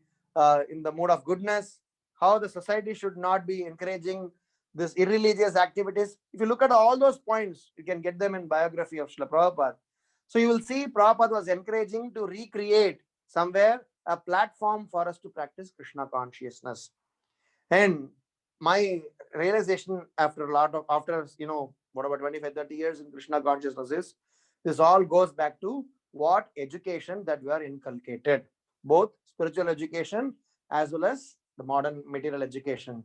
in the mode of goodness, how the society should not be encouraging this irreligious activities. If you look at all those points, you can get them in biography of Srila Prabhupada. So you will see Prabhupada was encouraging to recreate somewhere a platform for us to practice Krishna consciousness. And my realization after whatever 25-30 years in Krishna consciousness is, this all goes back to what education that we are inculcated, both spiritual education as well as the modern material education.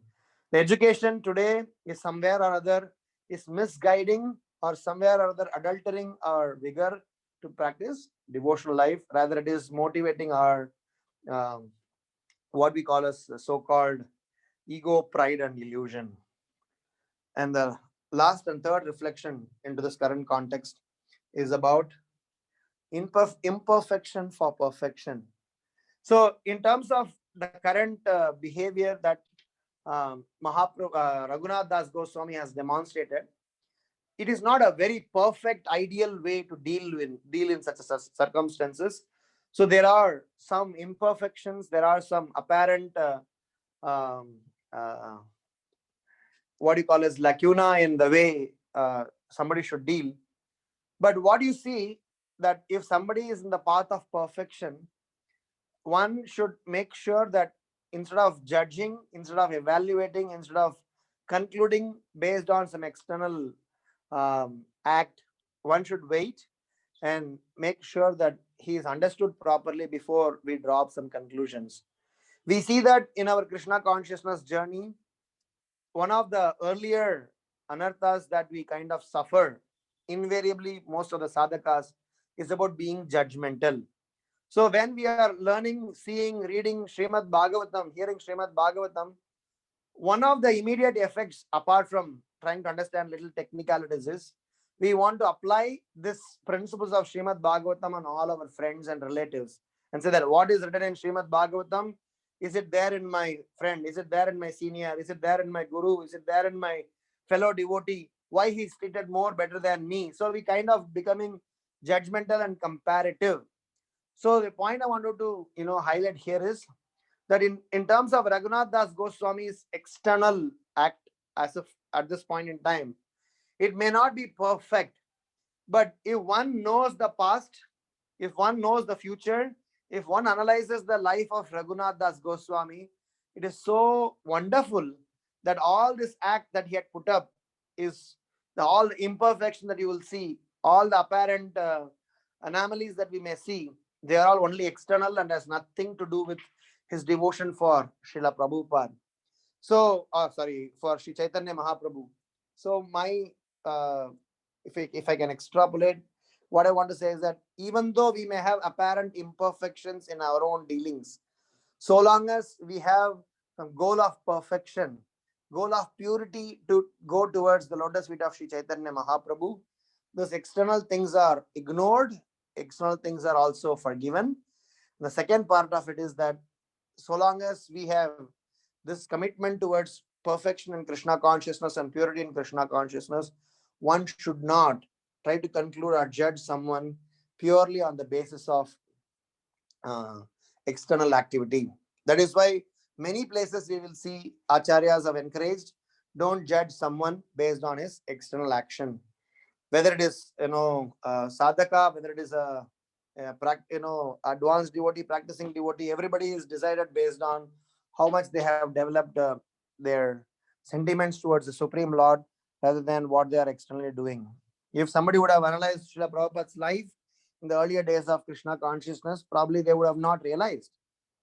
The education today is somewhere or other is misguiding or somewhere or other adultering our vigor to practice devotional life. Rather, it is motivating our what we call as so-called ego, pride, and illusion. And the last and third reflection into this current context is about imperfection for perfection. So, in terms of the current behavior that Raghunath Das Goswami has demonstrated, it is not a very perfect, ideal way to deal in such circumstances. So there are some imperfections. There are some apparent um, uh, what you call as lacuna in the way somebody should deal. But what you see that if somebody is in the path of perfection, one should make sure that instead of judging, instead of evaluating, instead of concluding based on some external act, one should wait and make sure that he is understood properly before we draw up some conclusions. We see that in our Krishna consciousness journey, one of the earlier anarthas that we kind of suffer, invariably, most of the sadhakas, is about being judgmental. So when we are learning, seeing, reading Srimad Bhagavatam, hearing Srimad Bhagavatam, one of the immediate effects, apart from trying to understand little technicalities, is we want to apply this principles of Srimad Bhagavatam on all our friends and relatives and say that what is written in Srimad Bhagavatam, is it there in my friend? Is it there in my senior? Is it there in my guru? Is it there in my fellow devotee? Why he's treated more better than me? So we kind of becoming judgmental and comparative. So the point I wanted to highlight here is that in terms of Raghunath Das Goswami's external act, as if at this point in time, it may not be perfect, but if one knows the past, if one knows the future, if one analyzes the life of Raghunath Das Goswami, it is so wonderful that all this act that he had put up is all the imperfection that you will see, all the apparent anomalies that we may see, they are all only external and has nothing to do with his devotion for Srila Prabhupada. So, for Sri Chaitanya Mahaprabhu. So, if I can extrapolate, what I want to say is that even though we may have apparent imperfections in our own dealings, so long as we have a goal of perfection, goal of purity to go towards the lotus feet of Sri Chaitanya Mahaprabhu, those external things are ignored, external things are also forgiven. The second part of it is that so long as we have this commitment towards perfection in Krishna consciousness and purity in Krishna consciousness, one should not try to conclude or judge someone purely on the basis of uh, external activity. That is why many places we will see acharyas have encouraged, don't judge someone based on his external action, whether it is sadhaka, whether it is a advanced devotee, practicing devotee. Everybody is decided based on how much they have developed their sentiments towards the Supreme Lord, rather than what they are externally doing. If somebody would have analyzed Srila Prabhupada's life in the earlier days of Krishna consciousness, probably they would have not realized.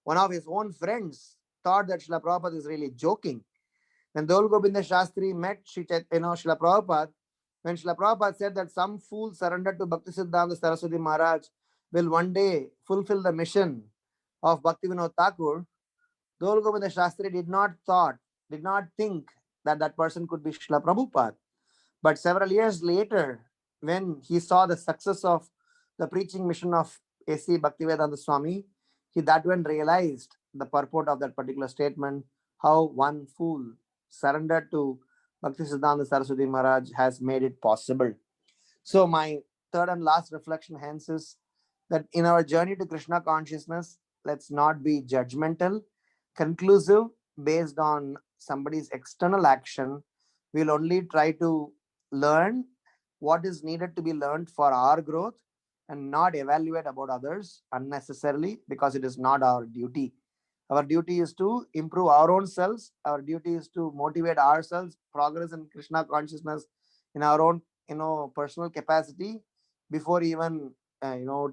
One of his own friends thought that Srila Prabhupada is really joking. When Dol Govinda Shastri met Srila Prabhupada, when Srila Prabhupada said that some fool surrendered to Bhaktisiddhanta Saraswati Maharaj will one day fulfill the mission of Bhaktivinoda Thakur, Dol Govinda Shastri did not think that that person could be Srila Prabhupada. But several years later, when he saw the success of the preaching mission of A.C. Bhaktivedanta Swami, he that one realized the purport of that particular statement, how one fool surrendered to Bhaktisiddhanta Saraswati Maharaj has made it possible. So my third and last reflection hence is that in our journey to Krishna consciousness, let's not be judgmental, conclusive based on somebody's external action. We'll only try to learn what is needed to be learned for our growth and not evaluate about others unnecessarily, because it is not our duty. Our duty is to improve our own selves. Our duty is to motivate ourselves, progress in Krishna consciousness in our own personal capacity, before even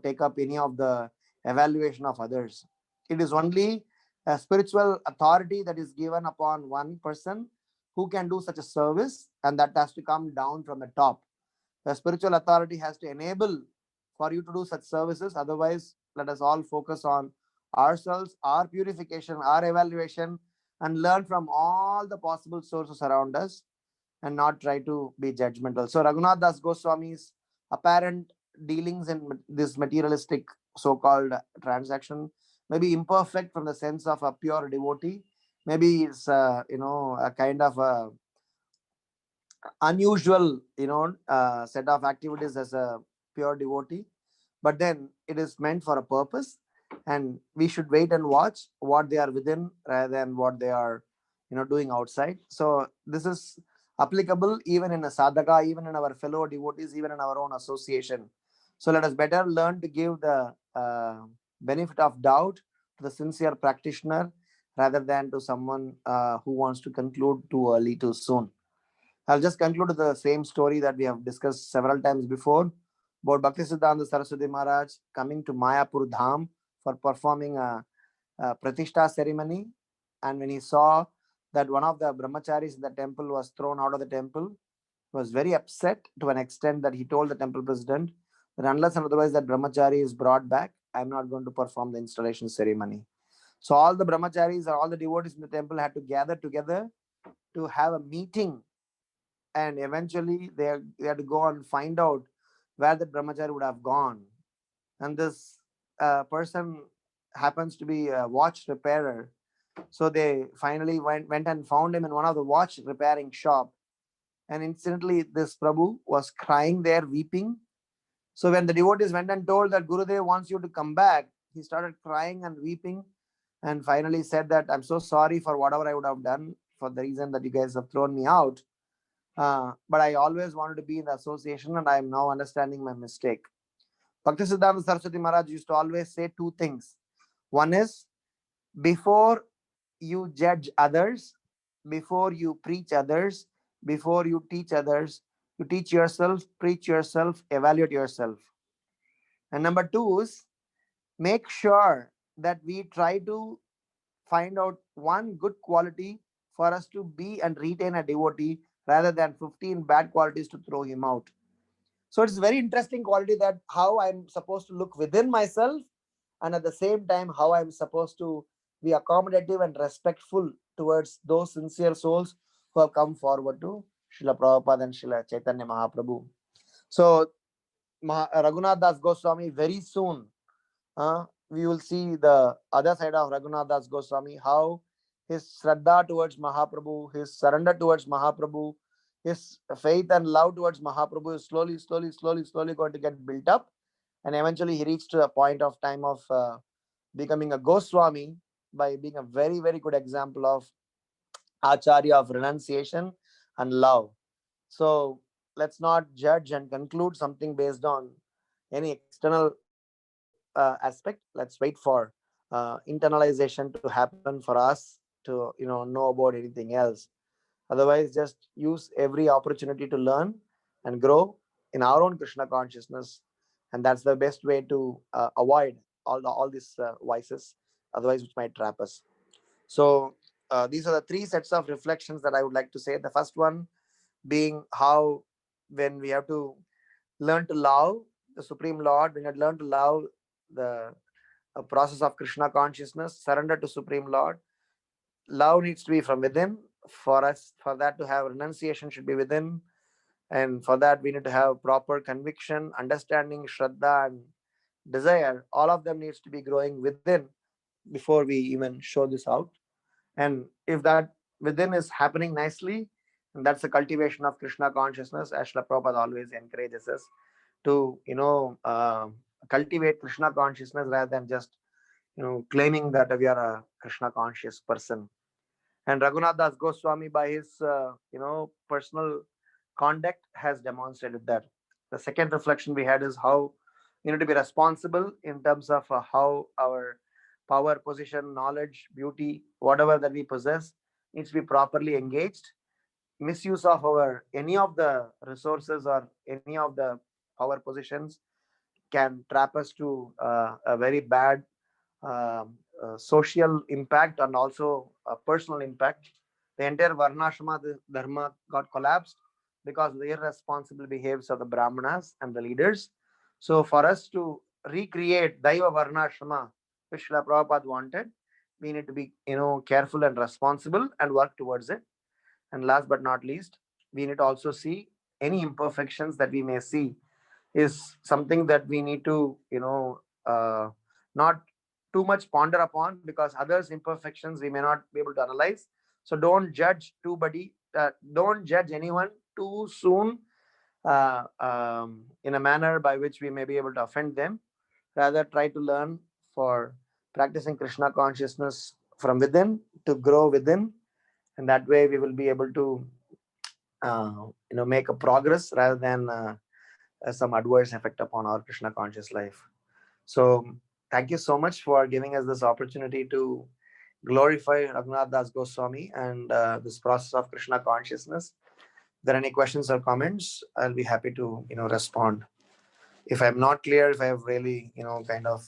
take up any of the evaluation of others. It is only a spiritual authority that is given upon one person who can do such a service, and that has to come down from the top. The spiritual authority has to enable for you to do such services. Otherwise, let us all focus on ourselves, our purification, our evaluation, and learn from all the possible sources around us and not try to be judgmental. So Raghunath Das Goswami's apparent dealings in this materialistic so-called transaction may be imperfect from the sense of a pure devotee. Maybe it's a kind of a unusual set of activities as a pure devotee, but then it is meant for a purpose, and we should wait and watch what they are within rather than what they are doing outside. So this is applicable even in a sadhaka, even in our fellow devotees, even in our own association. So let us better learn to give the benefit of doubt to the sincere practitioner rather than to someone who wants to conclude too early, too soon. I'll just conclude with the same story that we have discussed several times before about Bhaktisiddhanta Saraswati Maharaj coming to Mayapur Dham for performing a Pratishtha ceremony. And when he saw that one of the brahmacharis in the temple was thrown out of the temple, he was very upset to an extent that he told the temple president that unless and otherwise that brahmachari is brought back, I'm not going to perform the installation ceremony. So all the brahmacharis or all the devotees in the temple had to gather together to have a meeting, and eventually they had to go and find out where the brahmachari would have gone. And this person happens to be a watch repairer. So they finally went and found him in one of the watch repairing shop. And incidentally, this Prabhu was crying there, weeping. So when the devotees went and told that Gurudev wants you to come back, he started crying and weeping, and finally said that I'm so sorry for whatever I would have done for the reason that you guys have thrown me out. But I always wanted to be in the association, and I am now understanding my mistake. Bhaktisiddhanta Saraswati Maharaj used to always say two things. One is, before you judge others, before you preach others, before you teach others, you teach yourself, preach yourself, evaluate yourself. And number two is, make sure that we try to find out one good quality for us to be and retain a devotee rather than 15 bad qualities to throw him out. So it's a very interesting quality that how I'm supposed to look within myself, and at the same time how I'm supposed to be accommodative and respectful towards those sincere souls who have come forward to Srila Prabhupada and Srila Chaitanya Mahaprabhu. So Raghunath Das Goswami, very soon we will see the other side of Raghunath Das Goswami, how his Shraddha towards Mahaprabhu, his surrender towards Mahaprabhu, his faith and love towards Mahaprabhu is slowly going to get built up. And eventually he reached to a point of time of becoming a Goswami by being a very, very good example of Acharya of renunciation and love. So let's not judge and conclude something based on any external aspect. Let's wait for internalization to happen for us to know about anything else. Otherwise, just use every opportunity to learn and grow in our own Krishna consciousness, and that's the best way to avoid all these vices, otherwise which might trap us. So these are the three sets of reflections that I would like to say. The first one being how when we have to learn to love the Supreme Lord, when we learn to love the process of Krishna consciousness, surrender to Supreme Lord. Love needs to be from within. For us, for that to have renunciation should be within. And for that, we need to have proper conviction, understanding, shraddha, and desire. All of them needs to be growing within before we even show this out. And if that within is happening nicely, and that's a cultivation of Krishna consciousness, as Srila Prabhupada always encourages us to, cultivate Krishna consciousness rather than just, claiming that we are a Krishna conscious person. And Raghunath Das Goswami, by his, personal conduct, has demonstrated that. The second reflection we had is how we need to be responsible in terms of how our power, position, knowledge, beauty, whatever that we possess, needs to be properly engaged. Misuse of our any of the resources or any of the power positions can trap us to a very bad social impact and also a personal impact. The entire Varnashrama Dharma got collapsed because of the irresponsible behaviors of the Brahmanas and the leaders. So for us to recreate Daiva Varnashrama, which Srila Prabhupada wanted, we need to be careful and responsible and work towards it. And last but not least, we need to also see any imperfections that we may see is something that we need to, not too much ponder upon, because others' imperfections we may not be able to analyze. So don't judge anyone too soon, in a manner by which we may be able to offend them. Rather, try to learn for practicing Krishna consciousness from within to grow within, and that way we will be able to, make a progress rather than some adverse effect upon our Krishna conscious life. So, thank you so much for giving us this opportunity to glorify Raghunath Das Goswami and this process of Krishna consciousness. If there are any questions or comments, I'll be happy to respond. If I'm not clear, if I have really kind of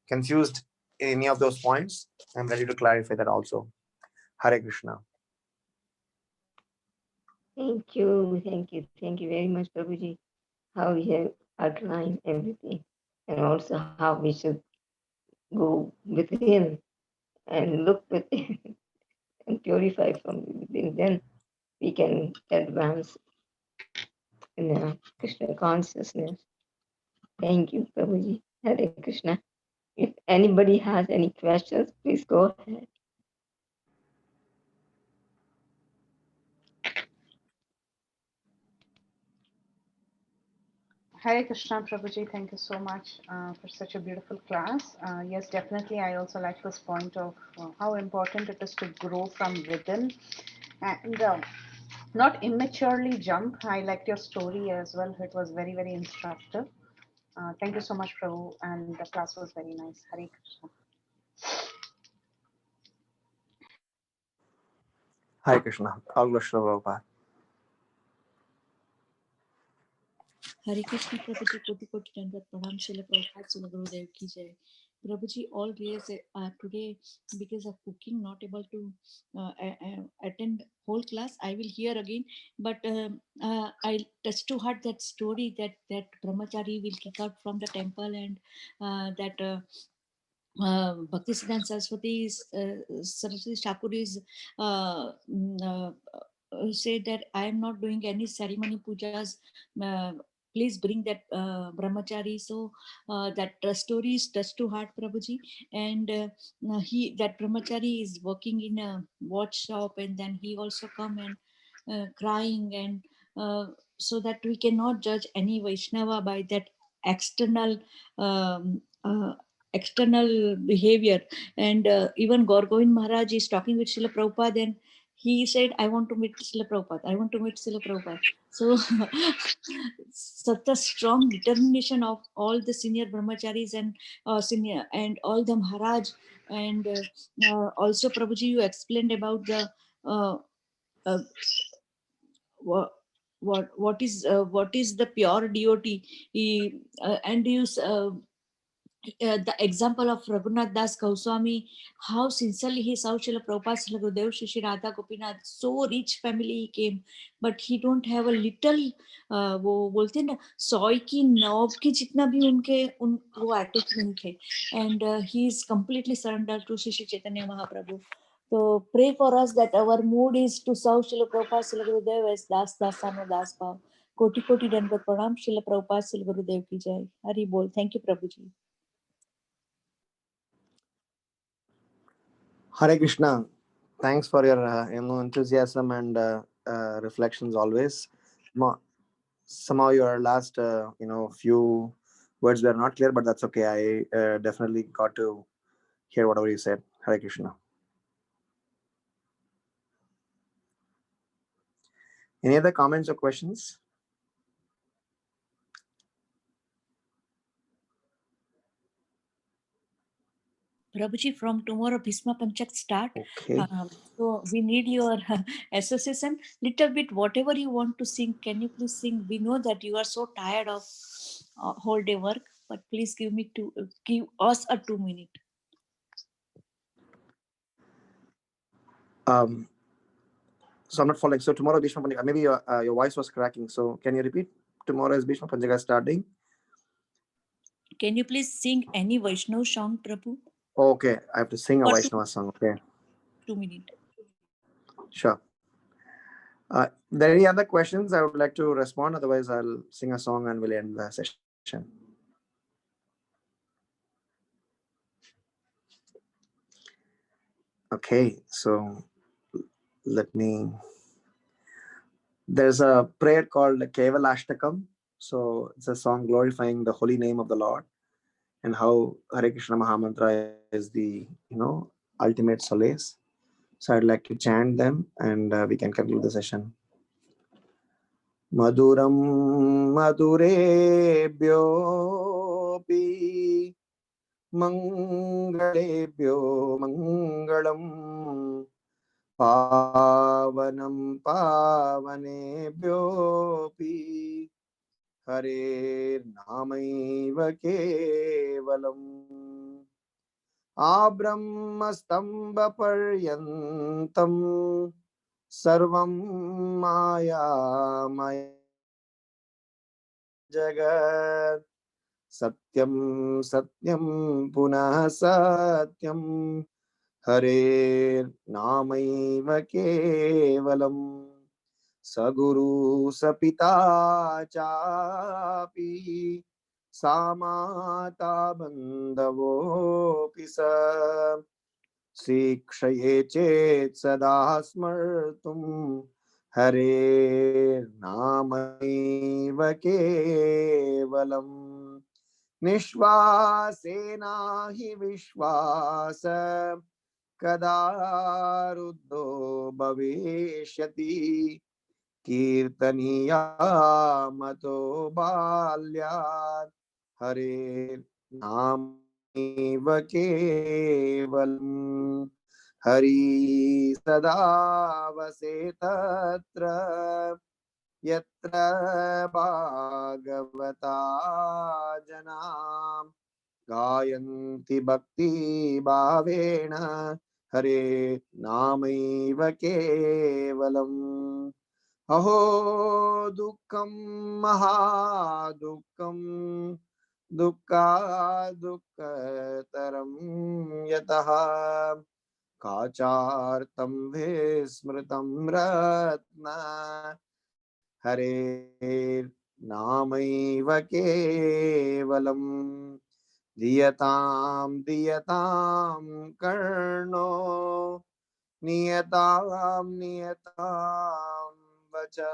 confused any of those points, I'm ready to clarify that also. Hare Krishna. Thank you very much, Prabhuji. How you have outlined everything, and also how we should go within and look within and purify from within. Then we can advance in Krishna consciousness. Thank you, Prabhuji. Hare Krishna. If anybody has any questions, please go ahead. Hare Krishna, Prabhuji, thank you so much for such a beautiful class. Yes, definitely, I also like this point of how important it is to grow from within and not immaturely jump. I liked your story as well. It was very, very instructive. Thank you so much, Prabhu, and the class was very nice. Hare Krishna. Hare Krishna. All glory to Prabhupada. Hare Krishna, Prabhuji, Koti Koti Dandat Pranam, Srila Prabhupada, Srila Gurudev Ki Jai. Prabhuji, all days today, because of cooking, not able to attend whole class. I will hear again, but I touched to heart that story that Brahmachari will kick out from the temple, and that Bhaktisiddhanta Saraswati Thakur is said that I am not doing any ceremony pujas. Please bring that brahmachari. So that story is touched to heart, Prabhuji. And that brahmachari is working in a watch shop, and then he also come and crying, and so that we cannot judge any Vaishnava by that external external behavior. And even Gaur Govind Maharaj is talking with Srila Prabhupada, and he said, I want to meet Srila Prabhupada. I want to meet Srila Prabhupada. So such a strong determination of all the senior brahmacharis and senior and all the Maharaj. And also, Prabhuji, you explained about the what is the pure devotee. And you the example of Raghunath Das Goswami, how sincerely he served Srila Prabhupada, Srila Gurudev, Shri Radha Gopinath, so rich family he came, but he don't have a little वो बोलते हैं ना soy की knob की जितना भी उनके वो अटैचमेंट थे, and he is completely surrendered to Shri Chaitanya Mahaprabhu. So pray for us that our mood is to serve Srila Prabhupada, Srila Gurudev as Das Dasano Das Bhav. Koti Koti Dandat Pranam, Srila Prabhupada, Srila Gurudev Ki Jai. Hari Bol. Thank you, Prabhuji. Hare Krishna. Thanks for your enthusiasm and reflections always. Somehow your last few words were not clear, but that's okay. I definitely got to hear whatever you said. Hare Krishna. Any other comments or questions? Prabhuji, from tomorrow Bhisma Panchak start. Okay. So we need your association. Little bit, whatever you want to sing, can you please sing? We know that you are so tired of whole day work, but please give us a 2 minute. So I'm not following. So tomorrow Bhishma Panchaka, maybe your voice was cracking. So can you repeat? Tomorrow is Bhishma Panchaka starting. Can you please sing any Vaishnav song, Prabhu? Okay, I have to sing a Vaishnava song. Okay. 2 minutes. Sure. There any other questions? I would like to respond. Otherwise, I'll sing a song and we'll end the session. Okay, so there's a prayer called Kevalashtakam. So it's a song glorifying the holy name of the Lord and how Hare Krishna Mahamantra is the, ultimate solace. So I'd like to chant them and we can conclude the session. Maduram madurebhyopi mangalebhyo mangalam pavanam pavanebhyopi Hare namaiva kevalam abrahmastamba paryantam sarvam maya maya jagat satyam satyam punah satyam Hare namaiva kevalam saguru sapita chapi samata bandhavo pisa Sikshaye chet sada smartum Hare namaiva kevalam Nishvasena hi vishvasa Kadaruddho bhavishyati Kirtaniya mato balyat Hare namaiva kevalam Hari sada vase tatra Yatra bhagavata janam Gayanti bhakti bhavena Hare namaiva kevalam Aho dukkam mahadukkam Dukkha dukkataram yataha Kachartam vismritam ratna Hare namaiva kevalam Diyatam diyatam karno Niyatam niyatam vacha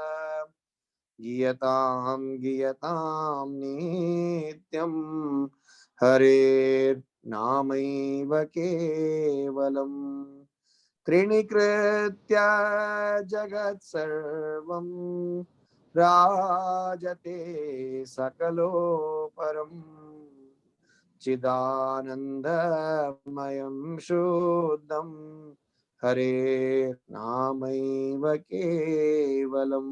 Giyatam giyatam nityam Hare namaiva kevalam Trinikritya jagat sarvam Rajate sakalo param Chidanandamayam shuddham Hare namaiva kevalam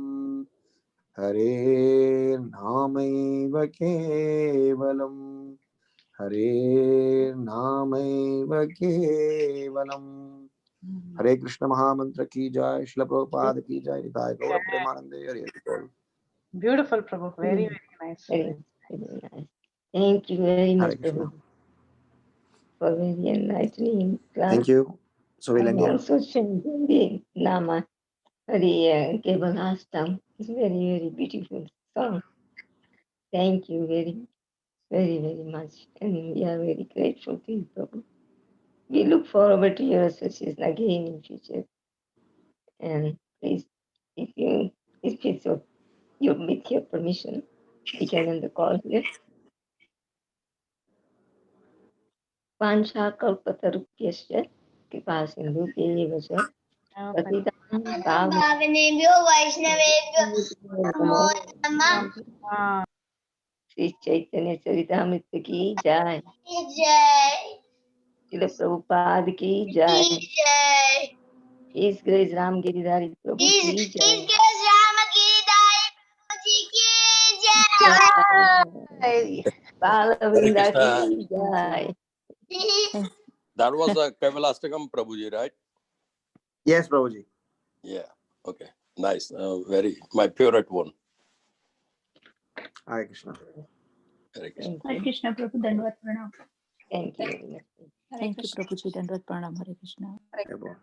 Hare namaiva kevalam Hare namaiva kevalam Hare Krishna Mahamantra ki jai, Srila Prabhupada ki jai, Nitai Gaura Premanande Hare Krishna. Beautiful, Prabhu. Very, very nice. Very nice. Thank you very much, Hare Krishna. Prabhu, for very enlightening class. Thank you. So we'll end And here. also chanting the Nama Hare Kevalashtam. It's very, very beautiful song. Thank you very, very, very much. And we are very grateful to you, Prabhu. We look forward to your association again in future. And please, if it's with your permission, we can end the call here. Pancha kalpatarupyasya kripa sindhu devasya patitam Bhavanebhyo Vaishnavebhyo Namo Namah. Sri Chaitanya Charitamrita ki jai, Jai. Srila Prabhupada ki jai, Jai. His Grace Ram Giridhari Prabhu ki His jai. Grace Ramagiri Prabhuji ki jai. Bala Vrinda Krishna. ki jai. That was a Kevalashtakam Prabhuji, right? Yes, Prabhuji. Yeah. Okay. Nice. Very my favorite one. Hare Krishna. Hare Krishna. Thank Hare you. Krishna Prabhu, Dandavat Pranam. Thank you very much. Thank you Prabhuji, Dandavat Pranam, Hare Krishna. Hare Krishna.